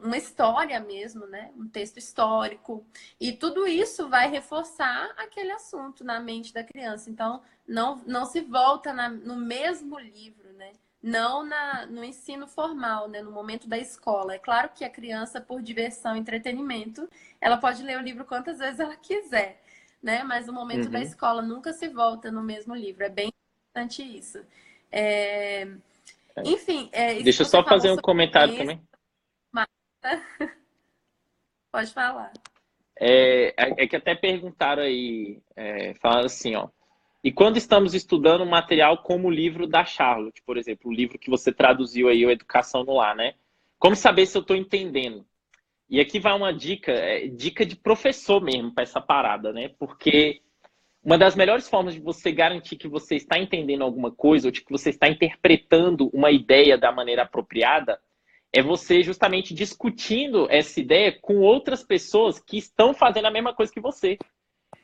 uma história mesmo, né, um texto histórico. E tudo isso vai reforçar aquele assunto na mente da criança. Então, não se volta no mesmo livro, né? Não no ensino formal, né? No momento da escola. É claro que a criança, por diversão e entretenimento, ela pode ler o livro quantas vezes ela quiser, né? Mas no momento da escola nunca se volta no mesmo livro. É bem importante isso. Enfim, deixa eu só fazer um comentário também. Pode falar. É que até perguntaram aí, falaram assim, ó. E quando estamos estudando um material como o livro da Charlotte, por exemplo, o livro que você traduziu aí, o Educação no Lar, né? Como saber se eu estou entendendo? E aqui vai uma dica, dica de professor mesmo para essa parada, né? Porque uma das melhores formas de você garantir que você está entendendo alguma coisa ou de que você está interpretando uma ideia da maneira apropriada é você justamente discutindo essa ideia com outras pessoas que estão fazendo a mesma coisa que você.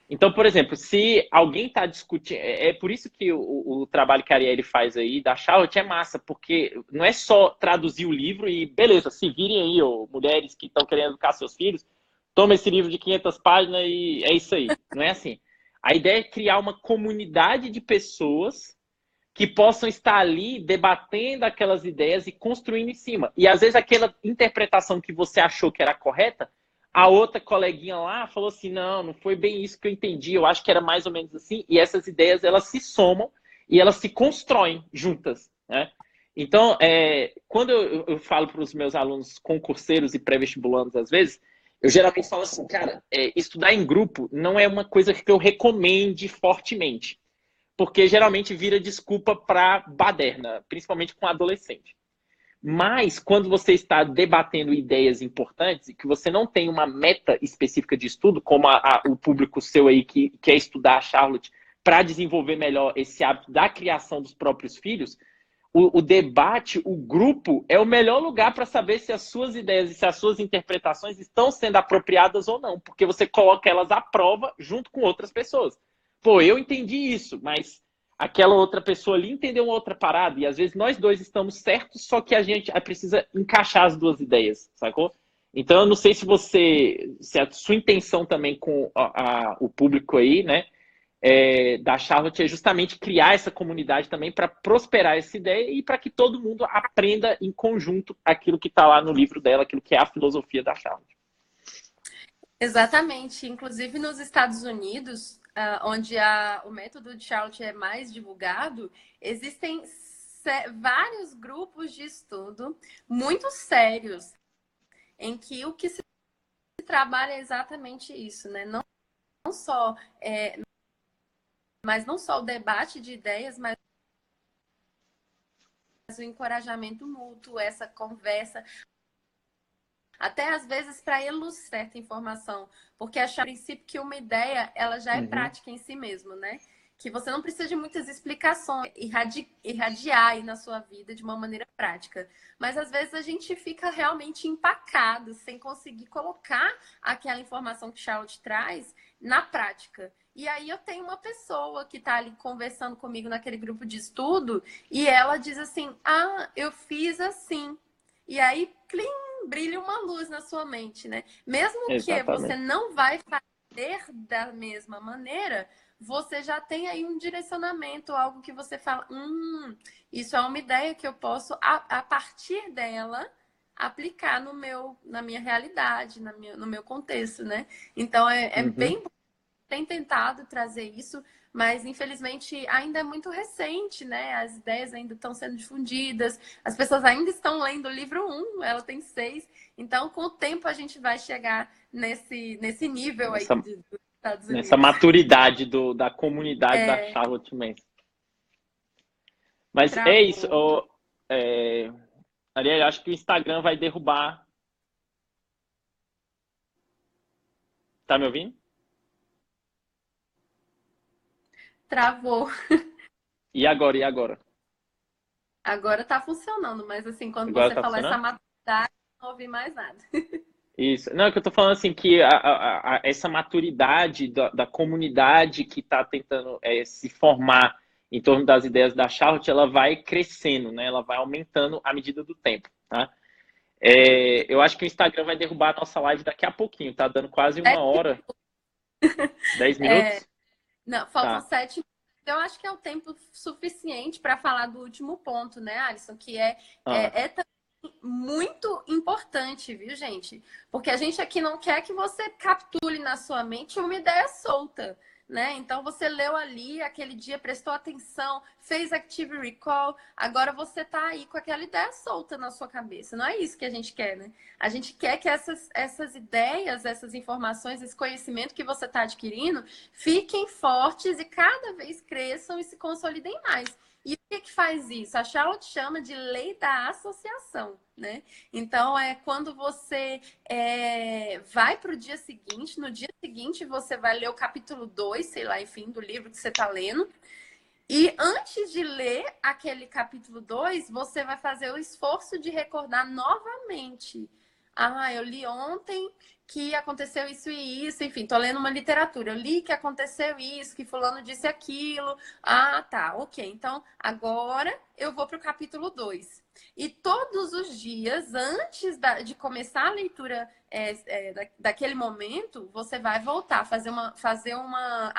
Então, por exemplo, se alguém está discutindo... É por isso que o trabalho que a Arielle faz aí da Charlotte é massa, porque não é só traduzir o livro e, beleza, se virem aí, mulheres que estão querendo educar seus filhos, toma esse livro de 500 páginas e é isso aí. Não é assim. A ideia é criar uma comunidade de pessoas que possam estar ali debatendo aquelas ideias e construindo em cima. E, às vezes, aquela interpretação que você achou que era correta, a outra coleguinha lá falou assim, não foi bem isso que eu entendi, eu acho que era mais ou menos assim, e essas ideias, elas se somam e elas se constroem juntas, né? Então, quando eu falo para os meus alunos concurseiros e pré-vestibulandos, às vezes, eu geralmente falo assim, cara, estudar em grupo não é uma coisa que eu recomende fortemente, porque geralmente vira desculpa para baderna, principalmente com adolescente. Mas, quando você está debatendo ideias importantes e que você não tem uma meta específica de estudo, como o público seu aí que quer estudar a Charlotte para desenvolver melhor esse hábito da criação dos próprios filhos, o debate, o grupo, é o melhor lugar para saber se as suas ideias e se as suas interpretações estão sendo apropriadas ou não, porque você coloca elas à prova junto com outras pessoas. Pô, eu entendi isso, mas aquela outra pessoa ali entendeu uma outra parada, e às vezes nós dois estamos certos, só que a gente precisa encaixar as duas ideias, sacou? Então, eu não sei se a sua intenção também com o público aí, né, da Charlotte é justamente criar essa comunidade também para prosperar essa ideia e para que todo mundo aprenda em conjunto aquilo que está lá no livro dela, aquilo que é a filosofia da Charlotte. Exatamente. Inclusive nos Estados Unidos, onde o método de Charlotte é mais divulgado, existem vários grupos de estudo muito sérios em que o que se trabalha é exatamente isso, né? Não só o debate de ideias, mas o encorajamento mútuo, essa conversa, até às vezes para ilustrar certa informação, porque achar a princípio que uma ideia ela já é prática em si mesmo, né? Que você não precisa de muitas explicações, irradiar aí na sua vida de uma maneira prática. Mas às vezes a gente fica realmente empacado, sem conseguir colocar aquela informação que Charlotte traz na prática. E aí eu tenho uma pessoa que está ali conversando comigo naquele grupo de estudo e ela diz assim, eu fiz assim. E aí, clim, brilha uma luz na sua mente, né? Mesmo que você não vai fazer da mesma maneira, você já tem aí um direcionamento, algo que você fala, isso é uma ideia que eu posso, a partir dela, aplicar na minha realidade, no meu contexto, né? Então, bem bom, tem tentado trazer isso, mas infelizmente ainda é muito recente, né? As ideias ainda estão sendo difundidas, as pessoas ainda estão lendo o livro 1, ela tem 6, então com o tempo a gente vai chegar nesse nível aí dos Estados Unidos. Nessa maturidade da comunidade da Charlotte Manson. Mas é isso. Ariel, acho que o Instagram vai derrubar. Tá me ouvindo? Travou. E agora? Agora tá funcionando, mas assim, quando Agora você tá falar essa funcionando? maturidade, não ouvi mais nada. Isso. Não, é que eu tô falando assim, que essa maturidade da comunidade que está tentando se formar em torno das ideias da Charlotte, ela vai crescendo, né? Ela vai aumentando à medida do tempo, tá? Eu acho que o Instagram vai derrubar a nossa live daqui a pouquinho, tá dando quase 1 hora. 10 minutos? Não, faltam 7 minutos. Eu acho que é o tempo suficiente para falar do último ponto, né, Alisson? Que é muito importante, viu, gente? Porque a gente aqui não quer que você capture na sua mente uma ideia solta, né? Então você leu ali, aquele dia prestou atenção, fez Active Recall, agora você tá aí com aquela ideia solta na sua cabeça. Não é isso que a gente quer, né? A gente quer que essas ideias, essas informações, esse conhecimento que você está adquirindo fiquem fortes e cada vez cresçam e se consolidem mais. E o que faz isso? A Charlotte chama de lei da associação, né? Então, é quando você vai para o dia seguinte, no dia seguinte você vai ler o capítulo 2, sei lá, enfim, do livro que você está lendo. E antes de ler aquele capítulo 2, você vai fazer o esforço de recordar novamente. Eu li ontem que aconteceu isso e isso, enfim, tô lendo uma literatura. Eu li que aconteceu isso, que fulano disse aquilo. Tá, ok. Então, agora eu vou para o capítulo 2. E todos os dias, antes de começar a leitura daquele momento, você vai voltar, fazer uma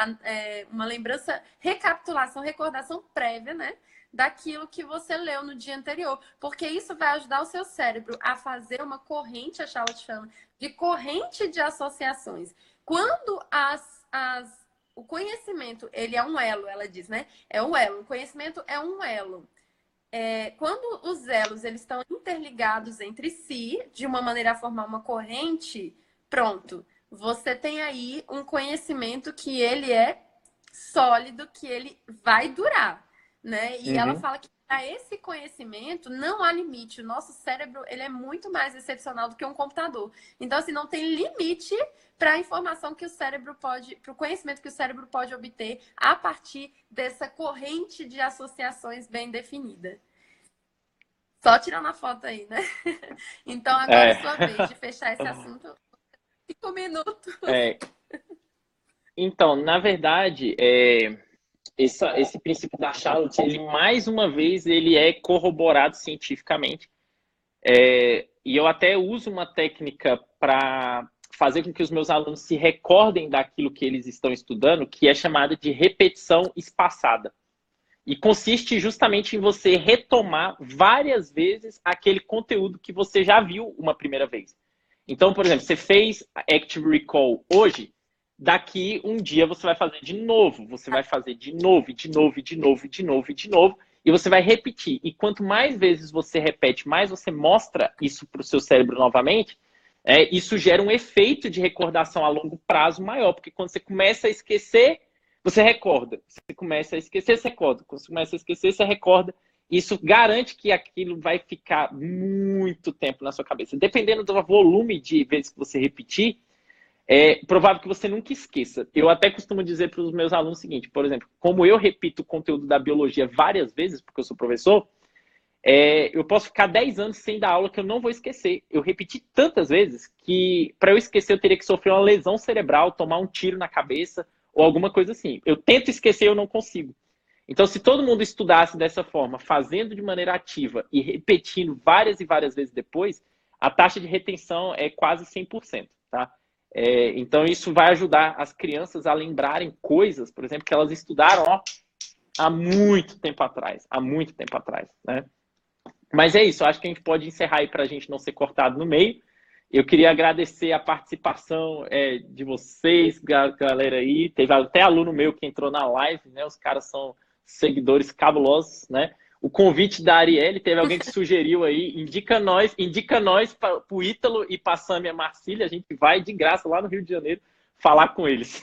lembrança, recapitulação, recordação prévia, né? Daquilo que você leu no dia anterior. Porque isso vai ajudar o seu cérebro a fazer uma corrente, a Charlotte chama, de corrente de associações. Quando o conhecimento, ele é um elo, ela diz, né? É um elo. O conhecimento é um elo. Quando os elos eles estão interligados entre si, de uma maneira a formar uma corrente, pronto. Você tem aí um conhecimento que ele é sólido, que ele vai durar. Né? E ela fala que para esse conhecimento não há limite. O nosso cérebro ele é muito mais excepcional do que um computador. Então, assim, não tem limite para a informação que o cérebro pode, para o conhecimento que o cérebro pode obter a partir dessa corrente de associações bem definida. Só tirando a foto aí, né? Então, agora é sua vez de fechar esse assunto. 5 minutos. Então, na verdade, esse princípio da Charlotte, ele mais uma vez ele é corroborado cientificamente, e eu até uso uma técnica para fazer com que os meus alunos se recordem daquilo que eles estão estudando, que é chamada de repetição espaçada. E consiste justamente em você retomar várias vezes aquele conteúdo que você já viu uma primeira vez. Então, por exemplo, você fez Active Recall hoje, daqui um dia você vai fazer de novo. Você vai fazer de novo, de novo, de novo, de novo, de novo. E você vai repetir. E quanto mais vezes você repete, mais você mostra isso para o seu cérebro novamente, isso gera um efeito de recordação a longo prazo maior. Porque quando você começa a esquecer, você recorda. Você começa a esquecer, você recorda. Quando você começa a esquecer, você recorda. Isso garante que aquilo vai ficar muito tempo na sua cabeça. Dependendo do volume de vezes que você repetir, é provável que você nunca esqueça. Eu até costumo dizer para os meus alunos o seguinte, por exemplo, como eu repito o conteúdo da biologia várias vezes, porque eu sou professor, eu posso ficar 10 anos sem dar aula que eu não vou esquecer. Eu repeti tantas vezes que para eu esquecer eu teria que sofrer uma lesão cerebral, tomar um tiro na cabeça ou alguma coisa assim. Eu tento esquecer e eu não consigo. Então, se todo mundo estudasse dessa forma, fazendo de maneira ativa e repetindo várias e várias vezes depois, a taxa de retenção é quase 100%, tá? Então, isso vai ajudar as crianças a lembrarem coisas, por exemplo, que elas estudaram há muito tempo atrás. Há muito tempo atrás, né? Mas é isso, acho que a gente pode encerrar aí para a gente não ser cortado no meio. Eu queria agradecer a participação de vocês, galera aí. Teve até aluno meu que entrou na live, né? Os caras são seguidores cabulosos, né? O convite da Arielle, teve alguém que sugeriu aí, indica nós para o Ítalo e para a Sâmia Marcília, a gente vai de graça lá no Rio de Janeiro falar com eles.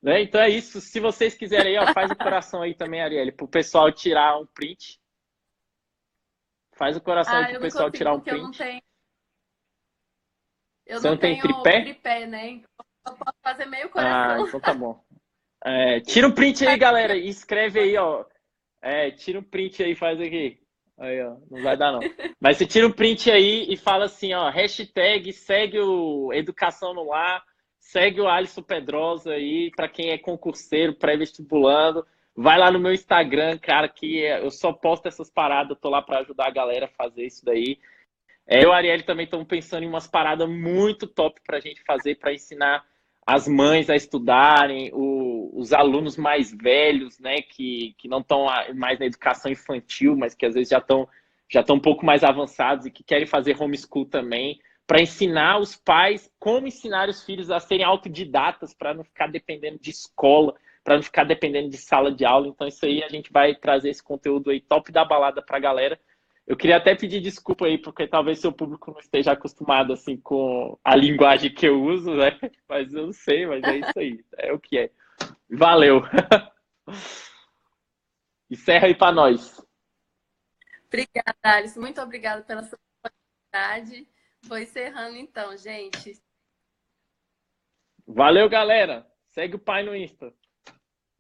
Né? Então é isso, se vocês quiserem aí, faz o coração aí também, Arielle, para o pessoal tirar um print. Faz o coração aí para o pessoal tirar um print. Você não tem tripé, né? Então eu posso fazer meio coração. Então tá bom. Tira um print aí, galera, e escreve aí, ó. Tira um print aí, faz aqui. Aí, ó, não vai dar não. Mas você tira um print aí e fala assim, ó, hashtag segue o Educação no Lar, segue o Alisson Pedrosa aí, para quem é concurseiro, pré-vestibulando. Vai lá no meu Instagram, cara, que eu só posto essas paradas, tô lá para ajudar a galera a fazer isso daí. Eu e a Arielle também estamos pensando em umas paradas muito top pra gente fazer, para ensinar as mães a estudarem, os alunos mais velhos, né, que não estão mais na educação infantil, mas que às vezes já estão um pouco mais avançados e que querem fazer homeschool também, para ensinar os pais como ensinar os filhos a serem autodidatas, para não ficar dependendo de escola, para não ficar dependendo de sala de aula. Então isso aí a gente vai trazer esse conteúdo aí top da balada para a galera. Eu queria até pedir desculpa aí, porque talvez seu público não esteja acostumado assim com a linguagem que eu uso, né? Mas eu não sei, mas é isso aí. É o que é. Valeu! Encerra aí para nós. Obrigada, Alice. Muito obrigada pela sua oportunidade. Vou encerrando então, gente. Valeu, galera. Segue o pai no Insta.